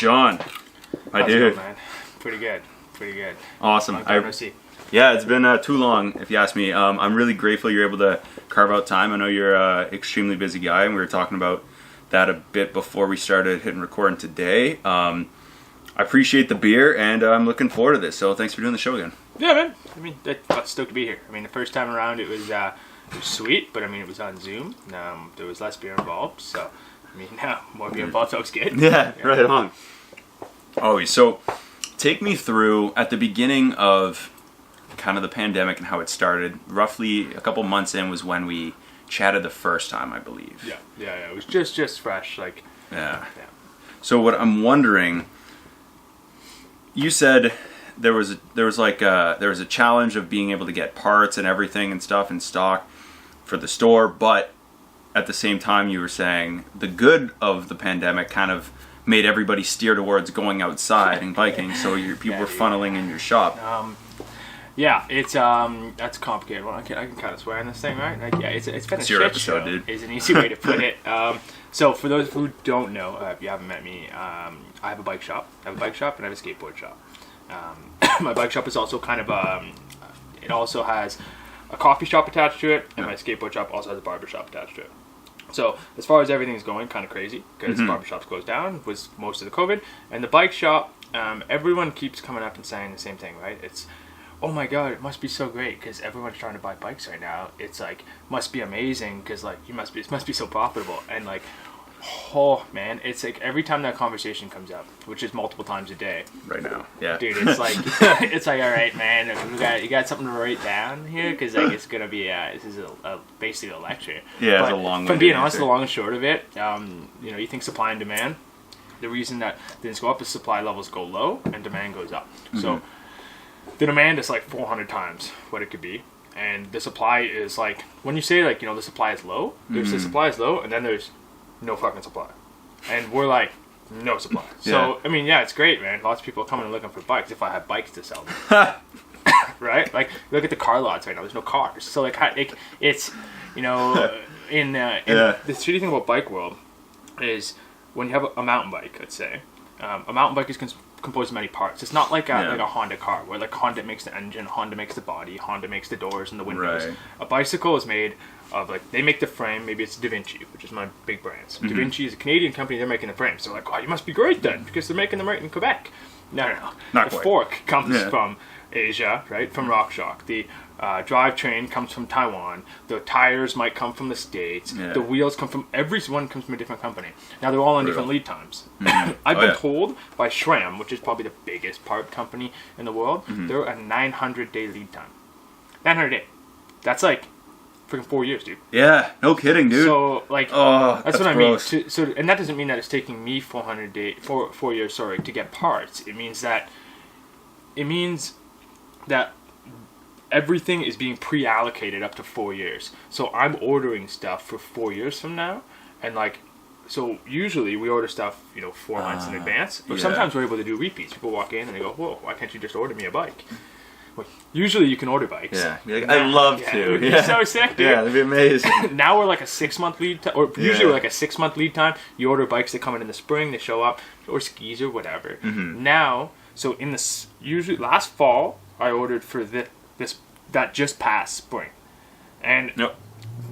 John. How's it going, man? Pretty good. Awesome. Long time no see. Yeah, it's been too long, if you ask me. I'm really grateful you're able to carve out time. I know you're an extremely busy guy, and we were talking about that a bit before we started hitting recording today. I appreciate the beer, and I'm looking forward to this. So thanks for doing the show again. Yeah, man. I mean, I'm stoked to be here. I mean, the first time around it was sweet, but I mean, it was on Zoom. There was less beer involved, so I mean, now more beer involved looks good. Yeah, right on. Always. So take me through at the beginning of kind of the pandemic and how it started. Roughly a couple months in was when we chatted the first time, I believe. Yeah. It was just fresh, like. Yeah. So what I'm wondering, you said there was a challenge of being able to get parts and everything and stuff in stock for the store, but at the same time you were saying the good of the pandemic kind of made everybody steer towards going outside and biking, so people were funneling in your shop. Yeah, it's that's complicated. Well, I can kind of swear on this thing, right? Like, yeah, it's been a your shit episode, show. dude. Is an easy way to put it. So for those who don't know, if you haven't met me, I have a bike shop. I have a bike shop and I have a skateboard shop. My bike shop is also kind of it also has a coffee shop attached to it, and my skateboard shop also has a barber shop attached to it. So as far as everything's going, kind of crazy because the barber shop's closed down was most of the COVID, and the bike shop, everyone keeps coming up and saying the same thing, right? It's, oh my god, it must be so great because everyone's trying to buy bikes right now. It's like, must be amazing because like it must be so profitable. And like, oh man, it's like every time that conversation comes up, which is multiple times a day. Right now, yeah. Dude, it's like it's like, all right, man, you got something to write down here because like it's gonna be this is basically a lecture. Yeah, but it's a long. From being honest, the long and short of it, you think supply and demand. The reason that things go up is supply levels go low and demand goes up. So the demand is like 400 times what it could be, and the supply is like, when you say like, the supply is low, there's the supply is low, and then there's no fucking supply, and we're like, no supply. So I mean, yeah, it's great, man. Lots of people are coming and looking for bikes if I have bikes to sell them. Right? Like, look at the car lots right now. There's no cars, so like it's in the shitty thing about bike world is when you have a mountain bike, let's say, a mountain bike is composed of many parts. It's not like a Honda car where like Honda makes the engine, Honda makes the body, Honda makes the doors and the windows. Right. A bicycle is made of, like, they make the frame. Maybe it's Da Vinci, which is my big brand. Da Vinci is a Canadian company. They're making the frames. So like, oh, you must be great then because they're making them right in Quebec. No. Not the quite. fork comes from Asia, right? From RockShox. The drivetrain comes from Taiwan. The tires might come from the States. Yeah. The wheels come from, everyone comes from a different company. Now they're all on different lead times. I've been told by SRAM, which is probably the biggest part company in the world, they're a 900-day lead time. 900-day. That's like freaking 4 years, dude. Yeah, no kidding, dude. So like, that's what gross. I mean. So, and that doesn't mean that it's taking me 4 years, to get parts. It means that everything is being pre-allocated up to 4 years. So I'm ordering stuff for 4 years from now, and like, so usually we order stuff 4 months in advance. But sometimes we're able to do repeats. People walk in and they go, "Whoa, why can't you just order me a bike?" Well, usually you can order bikes. Yeah, like, I'd love to. Yeah. It's so sick, dude. Yeah, that'd be amazing. Now we're like a 6-month lead time, or usually we're like a 6-month lead time. You order bikes that come in the spring, they show up, or skis or whatever. Now, so in this, usually last fall, I ordered for that just passed spring, and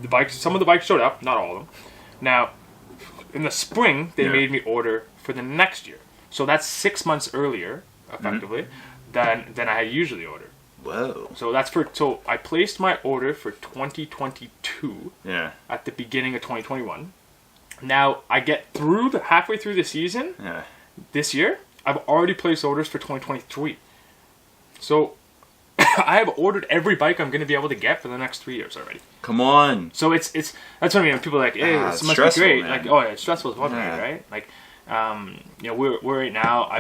the bikes. Some of the bikes showed up, not all of them. Now, in the spring, they made me order for the next year, so that's 6 months earlier, effectively, than I had usually ordered. Whoa! So so I placed my order for 2022. Yeah. At the beginning of 2021. Now I get halfway through the season. Yeah. This year, I've already placed orders for 2023. So I have ordered every bike I'm going to be able to get for the next 3 years already. Come on. So it's that's what I mean. People are like, hey, this must be great. Man. Like, oh yeah, it's stressful as well, right? Like, we're right now.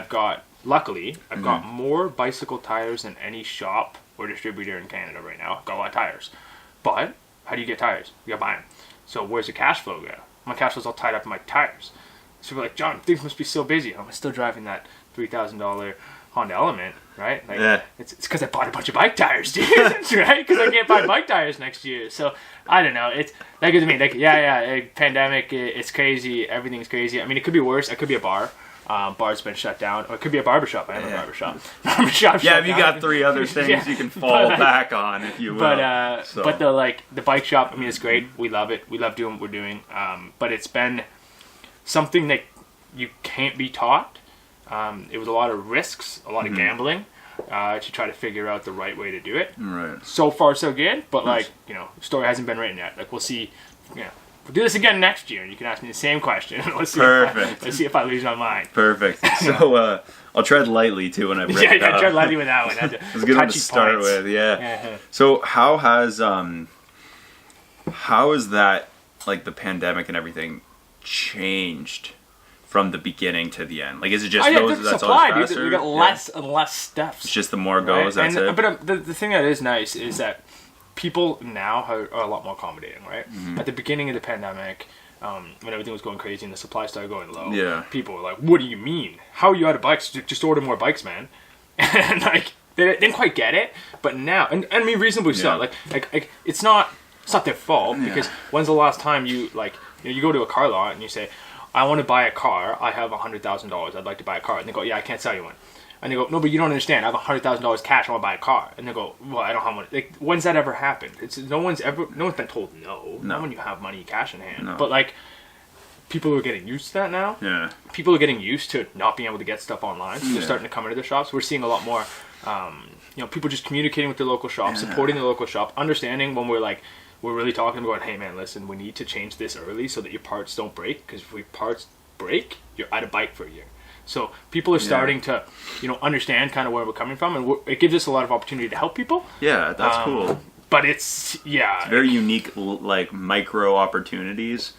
Luckily, I've got more bicycle tires than any shop or distributor in Canada right now. I've got a lot of tires. But how do you get tires? You gotta buy them. So where's the cash flow go? My cash flow's all tied up in my tires. So we're like, John, things must be so busy. I'm still driving that $3,000 Honda Element, right? Like, it's because I bought a bunch of bike tires, dude. Right? Because I can't buy bike tires next year. So I don't know. It's that gives me like, pandemic. It's crazy. Everything's crazy. I mean, it could be worse. I could be a bar. Bar's been shut down. Or it could be a barbershop. I have a Yeah. barbershop. Barbershop Yeah, shut if you down. got 3 other things Yeah. you can fall But, back on, if you will. But the bike shop, I mean, it's great. We love it. We love doing what we're doing. But it's been something that you can't be taught. It was a lot of risks, a lot of gambling, to try to figure out the right way to do it. Right. So far, so good. But like, story hasn't been written yet. Like, we'll see. We'll do this again next year. You can ask me the same question. Let's see Perfect. let's see if I lose my mind. Perfect. So I'll tread lightly too when I break Yeah, it up. tread lightly with that one. That's It's a good one to start with, yeah. Yeah. So how is that, like, the pandemic and everything changed from the beginning to the end? Like, is it just The that's supply, always dude. faster? We got Yeah. less and less stuff. It's just the more goes, Right? that's it? But the thing that is nice is that people now are a lot more accommodating, right? Mm-hmm. At the beginning of the pandemic, when everything was going crazy and the supply started going low, Yeah. people were like, "What do you mean? How are you out of bikes? Just order more bikes, man." And like they didn't quite get it, but now, and I mean reasonably so. Yeah. Like it's not their fault, Yeah. because when's the last time you you go to a car lot and you say, "I want to buy a car. I have $100,000. I'd like to buy a car." And they go, "Yeah, I can't sell you one." And they go, "No, but you don't understand. I have $100,000 cash. I want to buy a car." And they go, "Well, I don't have money." Like, when's that ever happened? No one's been told no. No. Not when you have money, cash in hand. No. But like, people are getting used to that now. Yeah. People are getting used to not being able to get stuff online. So they're Yeah. starting to come into the shops. We're seeing a lot more, people just communicating with their local shop, supporting the local shop, understanding when we're really talking about, "Hey man, listen, we need to change this early so that your parts don't break, because if your parts break, you're out of bike for a year." So people are starting to, understand kind of where we're coming from, and it gives us a lot of opportunity to help people. Yeah, that's cool. But it's Very unique, like, micro opportunities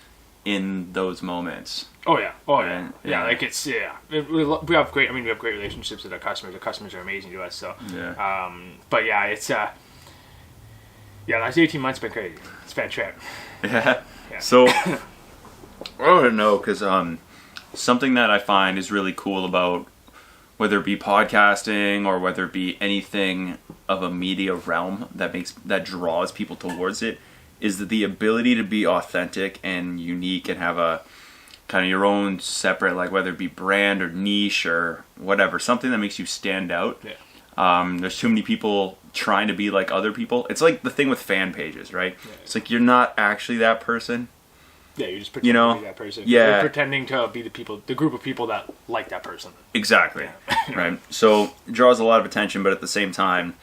in those moments. Oh yeah, Right, yeah. yeah. Like it's we have great. I mean, we have great relationships with our customers. Our customers are amazing to us. So, Yeah. but yeah, it's last 18 months been crazy. It's been a trip. Yeah. Yeah. So, I don't know, because something that I find is really cool about whether it be podcasting or whether it be anything of a media realm that draws people towards it is that the ability to be authentic and unique and have a kind of your own separate, like, whether it be brand or niche or whatever, something that makes you stand out. Yeah. There's too many people trying to be like other people. It's like the thing with fan pages, right? Yeah. It's like you're not actually that person. Yeah, you're just pretending to be that person. Yeah. You're pretending to be the group of people that like that person. Exactly. Right. So it draws a lot of attention, but at the same time,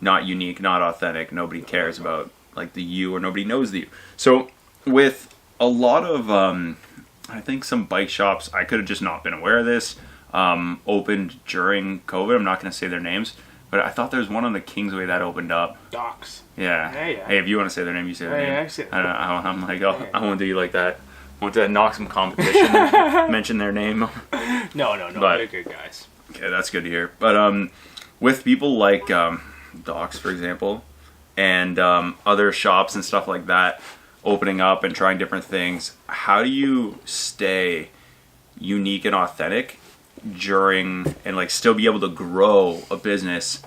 not unique, not authentic. Nobody cares about, like, the you, or nobody knows the you. So with a lot of, I think some bike shops, I could have just not been aware of this, opened during COVID. I'm not going to say their names, but I thought there was one on the Kingsway that opened up. Docs. Yeah. Yeah, yeah. Hey, if you want to say their name, you say their Yeah, name. yeah, I say it. I don't know. I'm like, Yeah. I won't do you like that. I want to knock some competition, mention their name. No. But- They're good guys. Okay, that's good to hear. But with people like Docs, for example, and other shops and stuff like that opening up and trying different things, how do you stay unique and authentic during, and, like, still be able to grow a business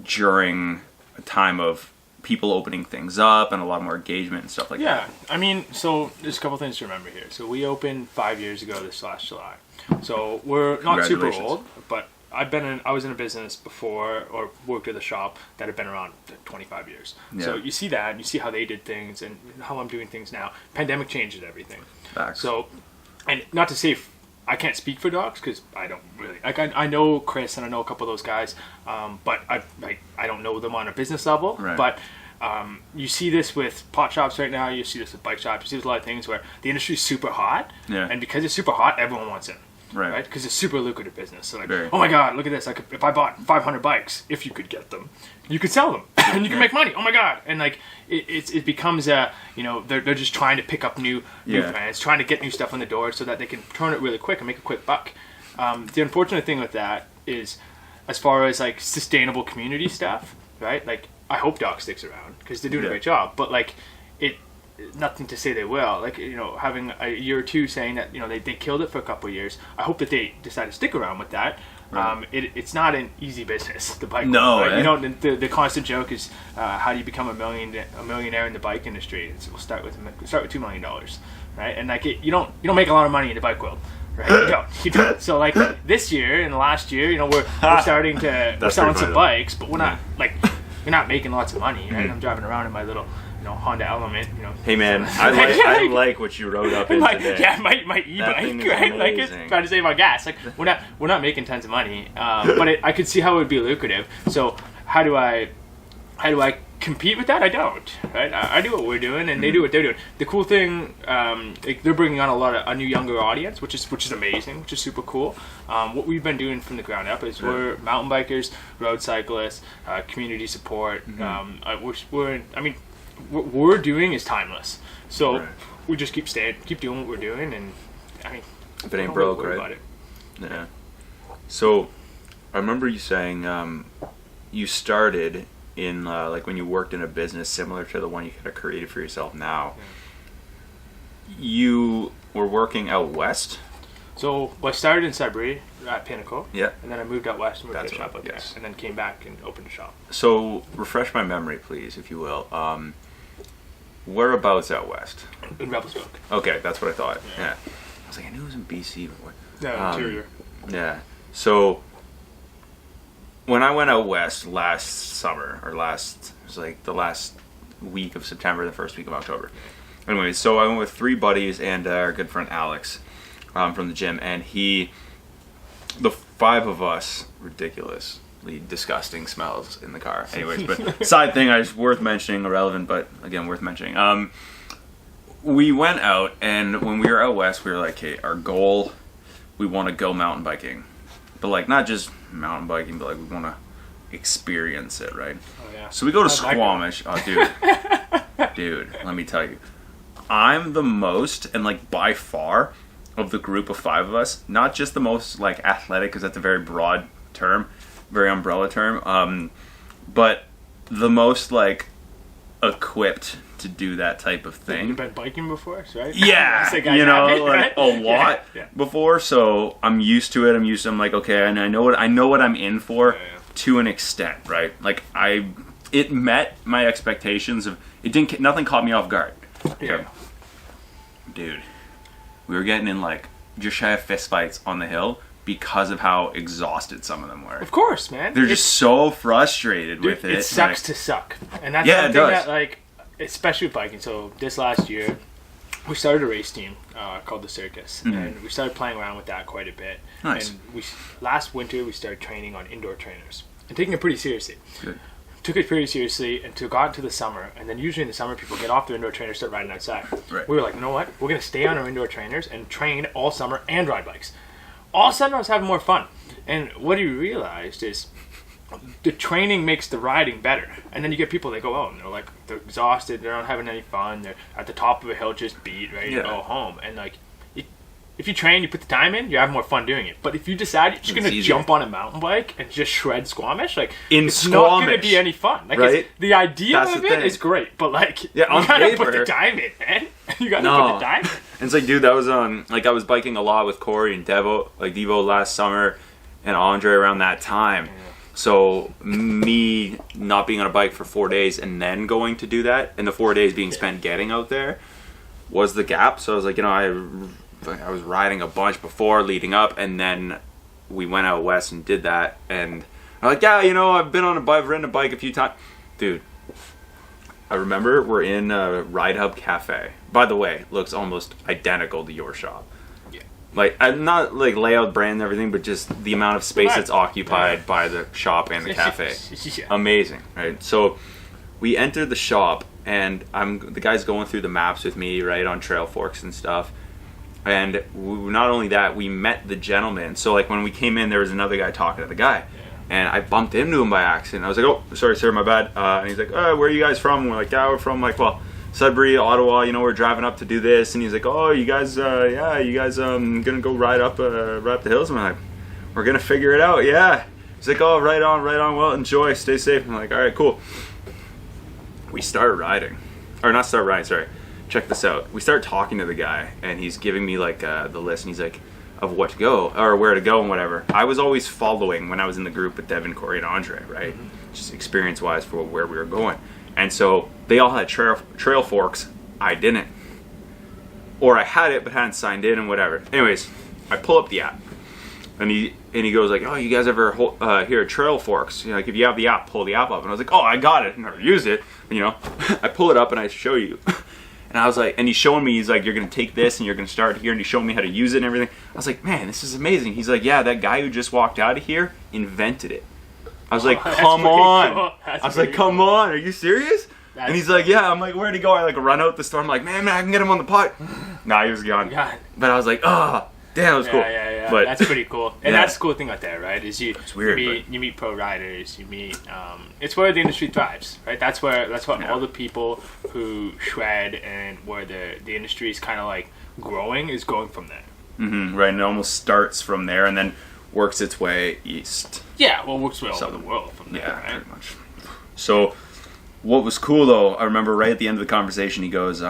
during a time of people opening things up and a lot more engagement and stuff like that? Yeah, I mean, so there's a couple things to remember here. So we opened 5 years ago this last July. So we're not super Congratulations. old, but I was in a business before, or worked at a shop that had been around 25 years. So Yeah. you see that, and you see how they did things and how I'm doing things now. Pandemic changes everything. Facts. So, and not to say I can't speak for Docs, because I don't really, like, I know Chris and I know a couple of those guys, but I don't know them on a business level. Right. But you see this with pot shops right now. You see this with bike shops. You see this a lot of things where the industry is super hot, Yeah. and because it's super hot, everyone wants in. Right. Because it's super lucrative business. So like, Very. oh my god, look at this! Like, if I bought 500 bikes, if you could get them, you could sell them, and you can make money. Oh my god! And like, it becomes a, they're just trying to pick up new Yeah. fans, trying to get new stuff on the door so that they can turn it really quick and make a quick buck. The unfortunate thing with that is, as far as like sustainable community stuff, right? Like, I hope Doc sticks around because they're doing a Yeah. great job, but like, nothing to say they will. Like, having a year or two saying that they killed it for a couple of years. I hope that they decide to stick around with that. Right. It's not an easy business, the bike. No, world, right? eh? The constant joke is how do you become a millionaire in the bike industry? We'll start with $2 million, right? And like, you don't make a lot of money in the bike world, right? You don't. So like this year and last year, you know, we're starting to we're selling pretty some funny, bikes, but we're not like we're not making lots of money, right? I'm driving around in my little, you know, Honda Element, you know. Hey man, I like what you wrote up in today. Yeah, my e-bike, right? Like it's trying to save on gas. Like we're not making tons of money, but I could see how it would be lucrative. So how do I compete with that? I don't, right? I do what we're doing, and they do what they're doing. The cool thing, like they're bringing on a new younger audience, which is amazing, which is super cool. What we've been doing from the ground up is we're mountain bikers, road cyclists, community support. What we're doing is timeless. So we just keep doing what we're doing, and I mean, if it ain't broke, right? About it. Yeah. So I remember you saying you started in like when you worked in a business similar to the one you kind of created for yourself now. You were working out west. So I started in Sudbury at Pinnacle. Yeah. And then I moved out west and moved That's to a shop right, out yes. there, and then came back and opened a shop. So refresh my memory, please, if you will. Whereabouts out west? In Revelstoke. Okay, that's what I thought. Yeah. I was like, I knew it was in BC. But Yeah, interior. Yeah. So when I went out west last summer, it was like the last week of September, the first week of October. Anyway, so I went with 3 buddies and our good friend Alex from the gym, and the 5 of us, ridiculously disgusting smells in the car. Anyways, but side thing, worth mentioning, irrelevant, but again, worth mentioning. We went out, and when we were out west, we were like, okay, our goal, we want to go mountain biking. But like not just mountain biking, but like we want to experience it, right? Oh yeah. So we go to Squamish. Oh, dude, let me tell you, I'm the most, and like by far, of the group of 5 of us, not just the most like athletic, because that's a very broad term, very umbrella term, but the most like equipped to do that type of thing. You've been biking before, right? Yeah, you know, like a lot before, so I'm used to it. I'm like, okay, and I know what I'm in for to an extent, right? Like it met my expectations of nothing caught me off guard. Yeah. Dude, we were getting in like just shy of fist fights on the hill because of how exhausted some of them were. Of course, man. They're just so frustrated with it. It sucks to suck, and that's Yeah, it something does. that like. Especially with biking. So this last year, we started a race team called the Circus, and we started playing around with that quite a bit. Nice. And last winter we started training on indoor trainers and taking it pretty seriously. Good. Took it pretty seriously until got into the summer, and then usually in the summer people get off their indoor trainers, start riding outside. Right. We were like, you know what? We're gonna stay on our indoor trainers and train all summer and ride bikes. All of a sudden I was having more fun, and what you realized is the training makes the riding better, and then you get people that go out and they're exhausted, they're not having any fun, they're at the top of a hill just beat, ready to go home, and like if you train, you put the time in, you have more fun doing it. But if you decide you're just going to jump on a mountain bike and just shred Squamish, like it's not going to be any fun. Like right? The idea of it is great, but like you gotta put the time in, man. You gotta put the time in. And it's like, dude, that was like I was biking a lot with Corey and Devo last summer, and Andre around that time. Yeah. So me not being on a bike for 4 days and then going to do that, and the 4 days being spent getting out there, was the gap. So I was like, I was riding a bunch before leading up, and then we went out west and did that, and I'm like, yeah, I've ridden a bike a few times. Dude, I remember we're in a Ride Hub Cafe. By the way, looks almost identical to your shop. Yeah. Like, I'm not like layout, brand and everything, but just the amount of space that's occupied by the shop and the cafe. Amazing, right? So we entered the shop, and the guy's going through the maps with me, right, on Trail Forks and stuff. And not only that, we met the gentleman. So like when we came in, there was another guy talking to the guy. And I bumped into him by accident. I was like, oh, sorry, sir, my bad. And he's like, where are you guys from? And we're like, yeah, we're from Sudbury, Ottawa. We're driving up to do this. And he's like, oh, you guys gonna go ride up the hills? And I'm like, we're gonna figure it out, yeah. He's like, oh, right on. Well, enjoy, stay safe. I'm like, all right, cool. We started riding, or not start riding, sorry. Check this out. We start talking to the guy, and he's giving me like the list, and he's like, of what to go or where to go and whatever. I was always following when I was in the group with Devin, Corey, and Andre, right? Just experience-wise for where we were going. And so they all had trail forks. I didn't, or I had it but hadn't signed in and whatever. Anyways, I pull up the app, and he goes like, oh, you guys ever hear of Trail Forks? You know, like if you have the app, pull the app up. And I was like, oh, I got it. I never used it. You know, I pull it up and I show you. And I was like, and he's showing me, he's like, you're going to take this and you're going to start here. And he's showing me how to use it and everything. I was like, man, this is amazing. He's like, yeah, that guy who just walked out of here invented it. I was like, come on. Cool. I was like, come on. Are you serious? And he's like, yeah. I'm like, where'd he go? I like run out the store. I'm like, man, I can get him on the pot. Nah, he was gone. God. But I was like, oh, damn, that was cool. Yeah. But that's pretty cool. And yeah. that's the cool thing out there, right? Is It's weird, you meet pro riders, you meet it's where the industry thrives, right? That's what all the people who shred and where the industry is kind of like growing is going from there. Mm-hmm, right, and it almost starts from there and then works its way east. Yeah, well, works way all over the world from there, Yeah, right? pretty much. So, what was cool though, I remember right at the end of the conversation, he goes,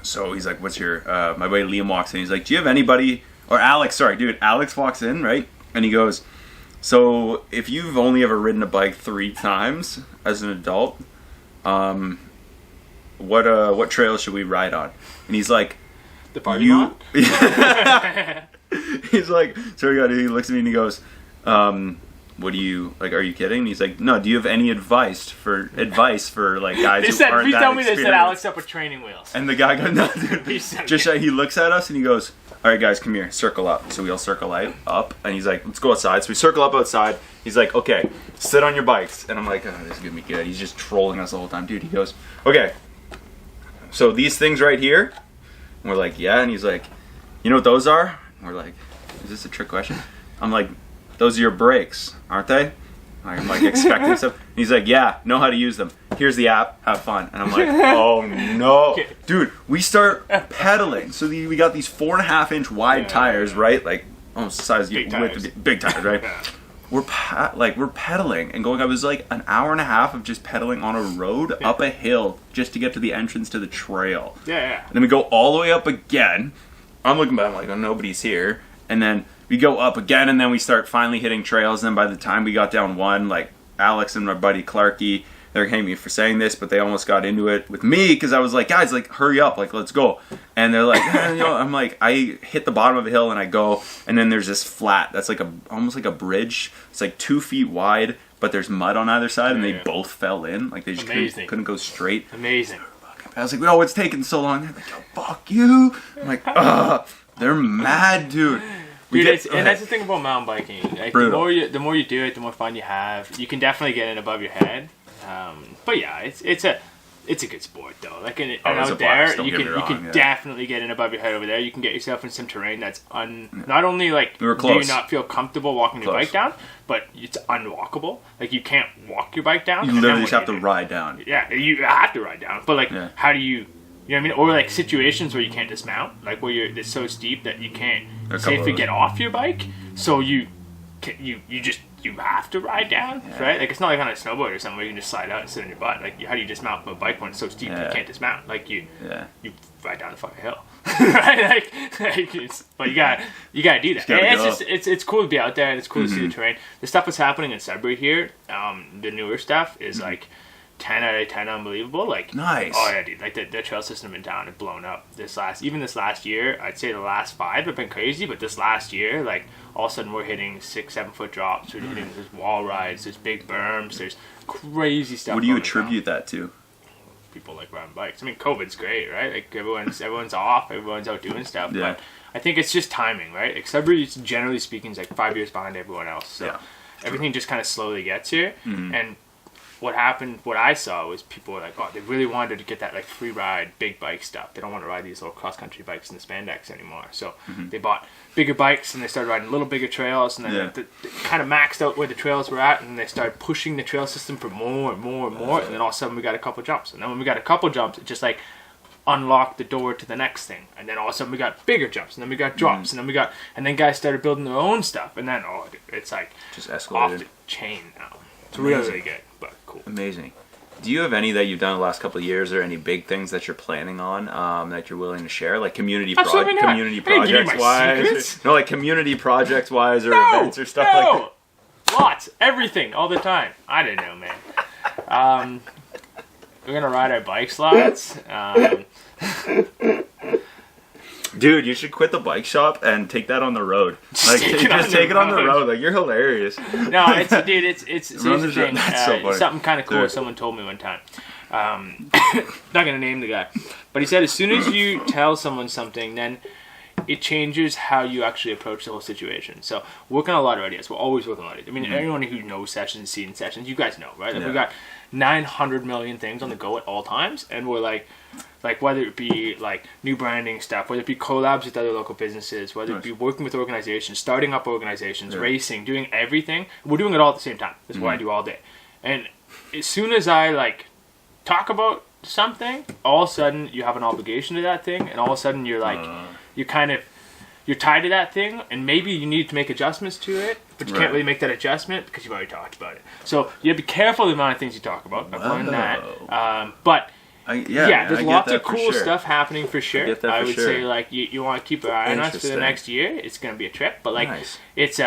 so he's like, what's your, my buddy Liam walks in, he's like, do you have anybody, or Alex walks in, right? And he goes, so if you've only ever ridden a bike 3 times as an adult, what trail should we ride on? And he's like, The party lot? He's like, so he looks at me and he goes, what do you, like, are you kidding? And he's like, no, do you have any advice for like guys who aren't Please that tell me they experienced? set Alex up with training wheels. And the guy goes, no, dude. He looks at us and he goes, all right, guys, come here, circle up. So we all circle up, and he's like, let's go outside. So we circle up outside. He's like, okay, sit on your bikes. And I'm like, oh, this is gonna be good. He's just trolling us the whole time, dude. He goes, okay, so these things right here. And we're like, yeah. And he's like, you know what those are? And we're like, is this a trick question? I'm like, those are your brakes, aren't they? I'm like expecting stuff. And he's like, yeah, know how to use them. Here's the app, have fun. And I'm like, oh no. Dude, we start pedaling. So we got these 4.5-inch wide tires, right? Like almost the size Big width tires. of big tires, right? Yeah. We're pedaling and going. I was like an hour and a half of just pedaling on a road up a hill just to get to the entrance to the trail. Yeah. And then we go all the way up again. I'm looking back, I'm like, oh, nobody's here. And then we go up again, and then we start finally hitting trails. And then by the time we got down one, like Alex and my buddy Clarky, they're hating me for saying this, but they almost got into it with me because I was like, guys, like, hurry up, like, let's go. And they're like, I'm like, I hit the bottom of a hill and I go, and then there's this flat that's like almost like a bridge. It's like 2 feet wide, but there's mud on either side, and they both fell in. Like they just couldn't go straight. Amazing. I was like, oh, it's taking so long. They're like, oh, fuck you. I'm like, ugh. They're mad, dude. And that's the thing about mountain biking. Like, the more you do it, the more fun you have. You can definitely get in above your head. But yeah, it's a good sport though. Like out there, you can definitely get in above your head over there. You can get yourself in some terrain that's not only like do you not feel comfortable walking your bike down, but it's unwalkable. Like you can't walk your bike down. You literally just have to ride down. Yeah, you have to ride down. But like, how do you? You know what I mean? Or like situations where you can't dismount, like where it's so steep that you can't safely get off your bike. So you have to ride down, right? Like it's not like on a snowboard or something where you can just slide out and sit on your butt. Like how do you dismount from a bike when it's so steep you can't dismount? Like you ride down the fucking hill, right? But you gotta do that. And it's cool to be out there and it's cool to see the terrain. The stuff that's happening in Sudbury here, the newer stuff is like 10 out of 10 unbelievable. Like nice. Oh yeah, dude. Like the trail system in town had blown up this last year. I'd say the last 5 have been crazy, but this last year, like all of a sudden we're hitting 6-7 foot drops. We're hitting there's wall rides, there's big berms, there's crazy stuff. What do you attribute that to? People like riding bikes. I mean, COVID's great, right? Like everyone's off, everyone's out doing stuff. Yeah. But I think it's just timing, right? Like Sudbury, generally speaking, is like 5 years behind everyone else. So everything just kind of slowly gets here. And what I saw was people were like, oh, they really wanted to get that like free ride, big bike stuff. They don't want to ride these little cross country bikes in the spandex anymore. So they bought bigger bikes and they started riding little bigger trails, and then they kind of maxed out where the trails were at, and they started pushing the trail system for more and more and more. And then all of a sudden we got a couple jumps, and then when we got a couple jumps, it just like unlocked the door to the next thing. And then all of a sudden we got bigger jumps, and then we got drops, and then guys started building their own stuff, and then it's like just escalated off the chain now. It's really good. But cool. Amazing. Do you have any that you've done the last couple of years, or any big things that you're planning on that you're willing to share, like community projects wise? No, like community projects wise, or events or stuff like that. Lots, everything, all the time. I don't know, man. We're gonna ride our bikes lots. Dude, you should quit the bike shop and take that on the road. Like, take it on just the take it on the road. road. Like, you're hilarious. No, it's dude, it's here's the thing. That's so funny. Something kind of cool Dude. someone told me one time. Not gonna name the guy, but he said as soon as you tell someone something, then it changes how you actually approach the whole situation. So working on a lot of ideas. We're always working on it. I mean, anyone who knows sessions, seeing sessions, you guys know, right? Like, Yeah. we got 900 million things on the go at all times, and we're like whether it be like new branding stuff, whether it be collabs with other local businesses, whether it be working with organizations, starting up organizations, racing, doing everything. We're doing it all at the same time. That's what I do all day. And as soon as I like talk about something, all of a sudden you have an obligation to that thing, and all of a sudden you're like you're tied to that thing, and maybe you need to make adjustments to it, but you can't really make that adjustment because you've already talked about it. So you have to be careful of the amount of things you talk about. I've learned that. But there's I lots get of that for cool sure. stuff happening for sure. get that I for would sure. say like you want to keep an eye on us for the Interesting. next year. It's going to be a trip, but like Nice. it's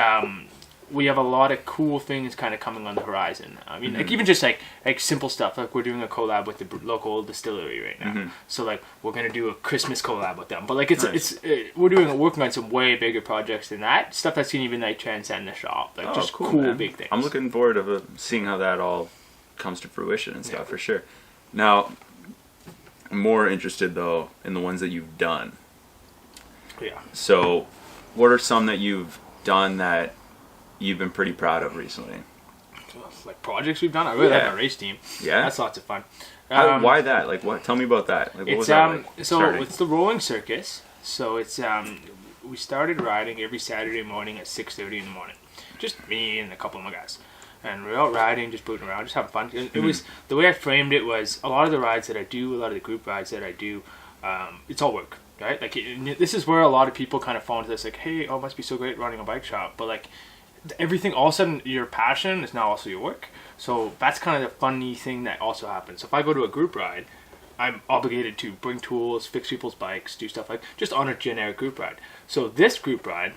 we have a lot of cool things kind of coming on the horizon. I mean, Mm-hmm. like even just like simple stuff. Like we're doing a collab with the local distillery right now. Mm-hmm. So like we're gonna do a Christmas collab with them. But like Nice. we're working on some way bigger projects than that. Stuff that's gonna even like transcend the shop. Like just cool man. big things. I'm looking forward to seeing how that all comes to fruition and stuff for sure. Now, I'm more interested though in the ones that you've done. Yeah. So, what are some that you've done that you've been pretty proud of recently? Like projects we've done. I really like Yeah. our race team. Yeah. That's lots of fun. Why that? Like, what? Tell me about that. Like, what was It's that like? so starting? it's the rolling circus. So it's we started riding every Saturday morning at 6:30 in the morning. Just me and a couple of my guys. And we're out riding, just booting around, just having fun. It was the way I framed it was a lot of the rides that I do, a lot of the group rides that I do, it's all work, right? Like this is where a lot of people kind of fall into this, like, hey, oh, it must be so great running a bike shop, but like everything, all of a sudden, your passion is now also your work. So that's kind of the funny thing that also happens. So if I go to a group ride, I'm obligated to bring tools, fix people's bikes, do stuff like just on a generic group ride. So this group ride,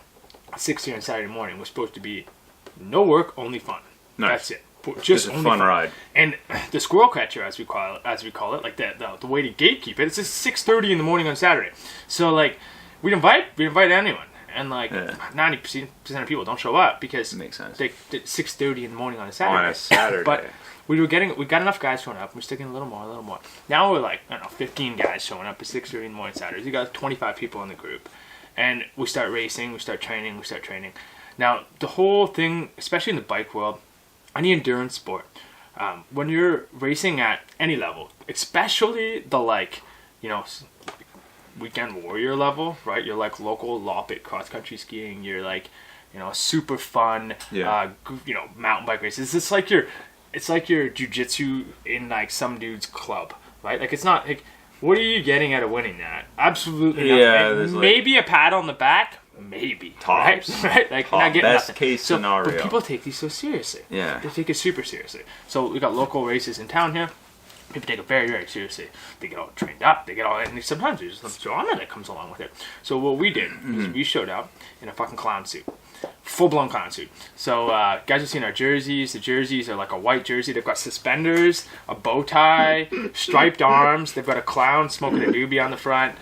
6:30 on Saturday morning, was supposed to be no work, only fun. Nice. That's it. Just Just a only fun ride. And the squirrel catcher, as we call it, like the way to gatekeep it, it's just 6:30 in the morning on Saturday. So like we'd invite anyone, and like 90% of people don't show up because Makes sense. they 6:30 in the morning on a Saturday. On a Saturday. But we got enough guys showing up. We're sticking a little more. Now we're like, I don't know, 15 guys showing up at 6:30 in the morning Saturdays. You got 25 people in the group, and we start racing, we start training. Now the whole thing, especially in the bike world, any endurance sport, when you're racing at any level, especially the weekend warrior level, right? You're like local Loppet cross country skiing. You're like, super fun, mountain bike races. It's like your jujitsu in like some dude's club, right? Like it's not like, what are you getting out of winning that? Absolutely nothing. Yeah, Like, there's, like- maybe a pat on the back. Maybe. Tops. Right? Like, Top. not getting Best nothing. case So, scenario. But people take these so seriously. Yeah. They take it super seriously. So we got local races in town here. People take it very, very seriously. They get all trained up. They get all, and sometimes there's some drama that comes along with it. So what we did was we showed up in a fucking clown suit. Full-blown clown suit. So guys have seen our jerseys. The jerseys are like a white jersey. They've got suspenders, a bow tie, striped arms. They've got a clown smoking a doobie on the front.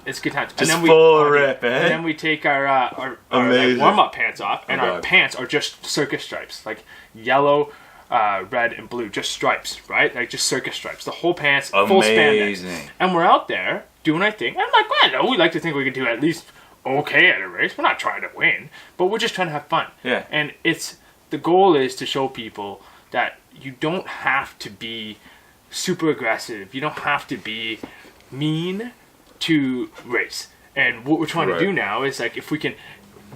It's good times. Just full rip, eh? And then we take our Amazing. warm-up pants off, and Oh, our God. pants are just circus stripes, like yellow, red, and blue, just stripes, right? Like just circus stripes. The whole pants, full spandex. Amazing. And we're out there doing our thing. I'm like, well, no, we like to think we can do at least okay at a race. We're not trying to win, but we're just trying to have fun. Yeah. And the goal is to show people that you don't have to be super aggressive. You don't have to be mean to race. And what we're trying to do now is like, if we can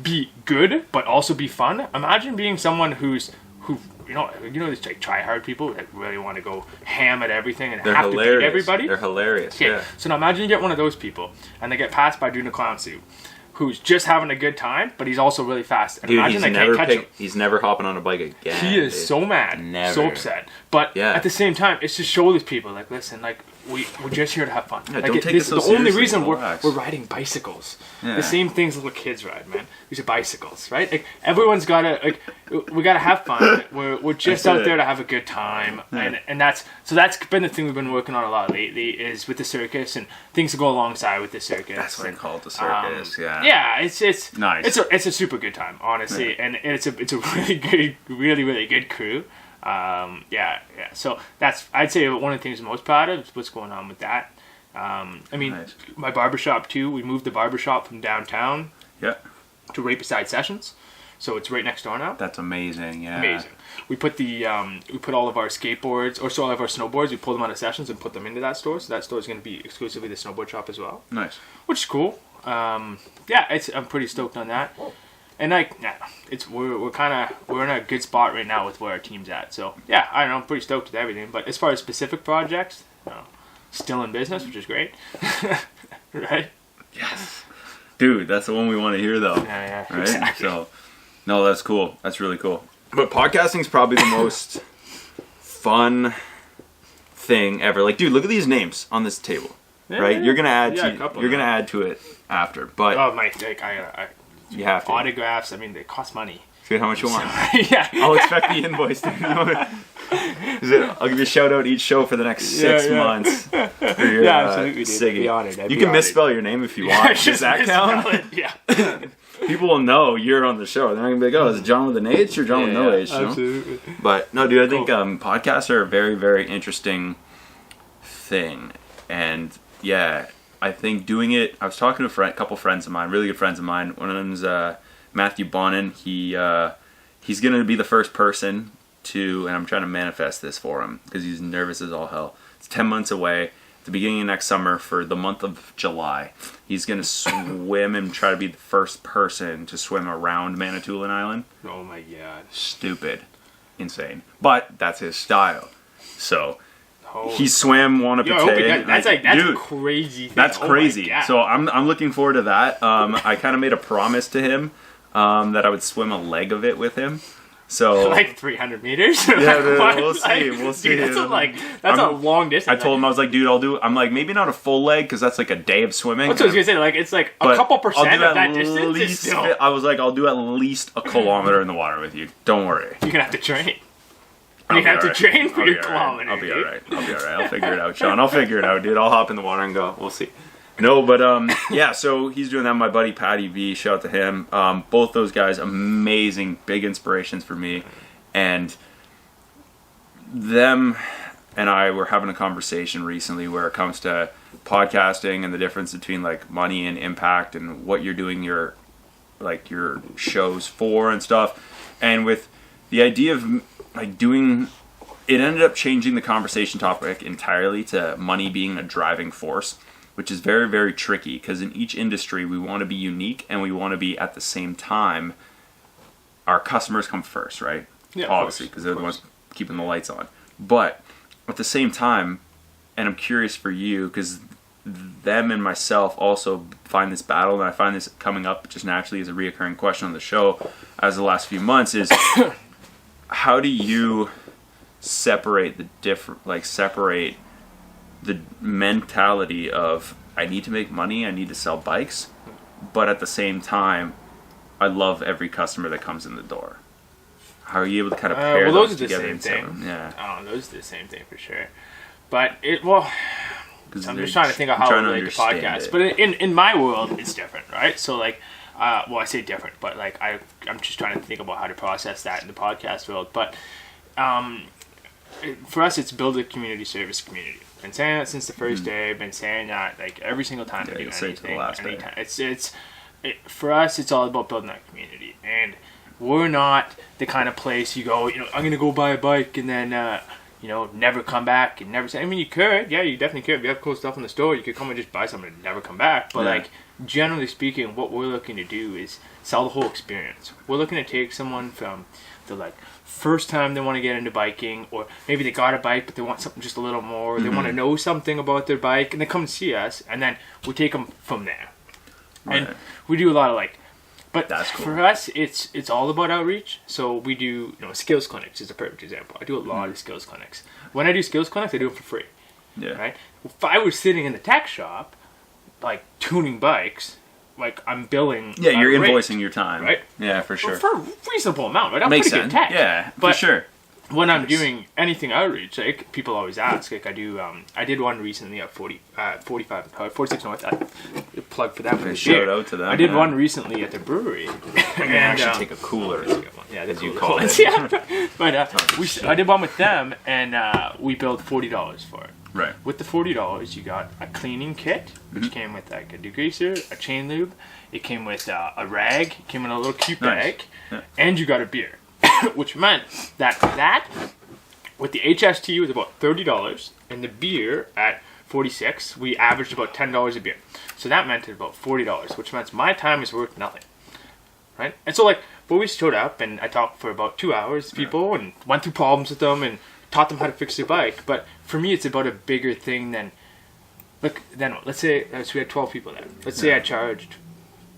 be good but also be fun. Imagine being someone who these like try hard people that really want to go ham at everything and They're have to hilarious. beat everybody. They're hilarious. Okay, Yeah. so now imagine you get one of those people and they get passed by a dude in a clown suit who's just having a good time, but he's also really fast. And Dude, imagine they can't catch him. he's never hopping on a bike again. He is dude. so mad, Never. so upset. But Yeah. at the same time, it's to show these people, like, listen, like, we're just here to have fun. Yeah, don't take it so the only seriously, reason relax. we're riding bicycles. Yeah. The same things little kids ride, man. These are bicycles, right? Like everyone's gotta we gotta have fun. We're just That's out it. there to have a good time, and that's been the thing we've been working on a lot lately is with the circus and things to go alongside with the circus. That's what I and, call it, the circus. yeah, it's Nice. It's a super good time, honestly, and it's a really good crew. Yeah. So I'd say one of the things I'm most proud of is what's going on with that. I mean, Nice. my barbershop too. We moved the barbershop from downtown Yeah. to right beside Sessions, so it's right next door now. That's amazing. Yeah. Amazing. We put all of our skateboards or all of our snowboards. We pulled them out of Sessions and put them into that store. So that store is going to be exclusively the snowboard shop as well, Nice. which is cool. I'm pretty stoked on that. And we're in a good spot right now with where our team's at. So yeah, I don't know, I'm pretty stoked with everything. But as far as specific projects, still in business, which is great, right? Yes. Dude, that's the one we want to hear, though. Yeah, Right? exactly. So, no, that's cool. That's really cool. But podcasting's probably the most fun thing ever. Like, dude, look at these names on this table. Right? Yeah. You're gonna add Yeah, a couple you're now. gonna add to it after, but Oh my, I you have to. autographs. I mean, they cost money. See how much you want. Yeah. I'll expect the invoice. I'll give you a shout out each show for the next 6 Yeah. months. For your, Yeah, absolutely, dude. singing. I'd be honored. I'd You be can honored. misspell your name if you want. Does Just that count? misspell it, Yeah. People will know you're on the show. They're not gonna be like, "Oh, is it John with an H or John with no H?" You know? Absolutely. But no, dude, I think Cool. podcasts are a very, very interesting thing, and yeah, I think doing it. I was talking to a couple friends of mine, really good friends of mine. One of them's Matthew Bonin. He's gonna be the first person to, and I'm trying to manifest this for him because he's nervous as all hell. It's 10 months away. At the beginning of next summer, for the month of July, he's gonna swim and try to be the first person to swim around Manitoulin Island. Oh my god. Stupid, insane, but that's his style. So Oh. he swam Wanapiteg. That's a Dude, crazy thing. that's Oh my crazy. God. So I'm looking forward to that. I kind of made a promise to him that I would swim a leg of it with him. So like 300 meters. yeah, dude, What? we'll see. We'll see. Dude, that's a long distance. I told him, I was like, dude, I'm like, maybe not a full leg because that's like a day of swimming. That's what I was gonna say. Like it's like a But couple I'll percent do of that at distance is least still. I was like, I'll do at least a kilometer in the water with you. Don't worry. You're gonna have to train. I'll You be have to alright. train for I'll be your alright. kilometer. I'll be dude. alright. I'll be alright. I'll figure it out, Sean. I'll figure it out, dude. I'll hop in the water and go. We'll see. No, but yeah. So he's doing that. My buddy Patty V. Shout out to him. Both those guys, amazing, big inspirations for me, and them and I were having a conversation recently where it comes to podcasting and the difference between like money and impact and what you're doing your shows for and stuff, and with the idea of like doing it ended up changing the conversation topic entirely to money being a driving force, which is very, very tricky because in each industry we want to be unique and we want to be at the same time our customers come first, right? Yeah, of Obviously, course, because they're the ones keeping the lights on. But at the same time, and I'm curious for you because them and myself also find this battle, and I find this coming up just naturally as a reoccurring question on the show as the last few months is how do you separate the mentality of I need to make money, I need to sell bikes, but at the same time I love every customer that comes in the door. How are you able to kind of pair well, those those are the together same and sell thing. them? Yeah, I don't know. Those are the same thing for sure. But I'm just trying to think of how I relate to podcasts. But in my world, it's different, right? So like, I say different, but like I'm just trying to think about how to process that in the podcast world. But for us, it's build a community service community. Been saying that since the first day. I've been saying that like every single time we do you'll say it to the anything. last day. Anytime. For us, it's all about building that community, and we're not the kind of place you go. I'm gonna go buy a bike and then never come back and never say. I mean, you could, yeah, you definitely could. If you have cool stuff in the store, you could come and just buy something and never come back. But Yeah. like generally speaking, what we're looking to do is sell the whole experience. We're looking to take someone from the like first time they want to get into biking, or maybe they got a bike but they want something just a little more. Or they want to know something about their bike, and they come and see us, and then we take them from there. And Right. we do a lot of like. But That's cool. for us, it's all about outreach. So we do, skills clinics is a perfect example. I do a lot of skills clinics. When I do skills clinics, I do them for free. Yeah. Right? If I was sitting in the tech shop, like tuning bikes, like I'm billing. Yeah, you're a rate, invoicing your time. right? Yeah, for sure. For a reasonable amount, right? I'm Makes pretty sense. good at tech. Yeah, but for sure. when I'm doing anything outreach, like people always ask, like I do, I did one recently at 46 North. Plug for that. Okay, shout out to them. I did yeah. one recently at the brewery. And actually take a cooler. Yeah, the you cooler call ones, it. yeah. But I did one with them, and we billed $40 for it. Right. With the $40, you got a cleaning kit, which came with like a degreaser, a chain lube. It came with a rag. It came in a little cute bag, Yeah. and you got a beer, which meant that with the HST was about $30, and the beer at 46, we averaged about $10 a beer. So that meant it about $40, which meant my time is worth nothing, right? And so like, boys showed up, and I talked for about 2 hours to people, and went through problems with them, and taught them how to fix their bike. But for me, it's about a bigger thing than, look, then let's say so we had 12 people there. Let's say I charged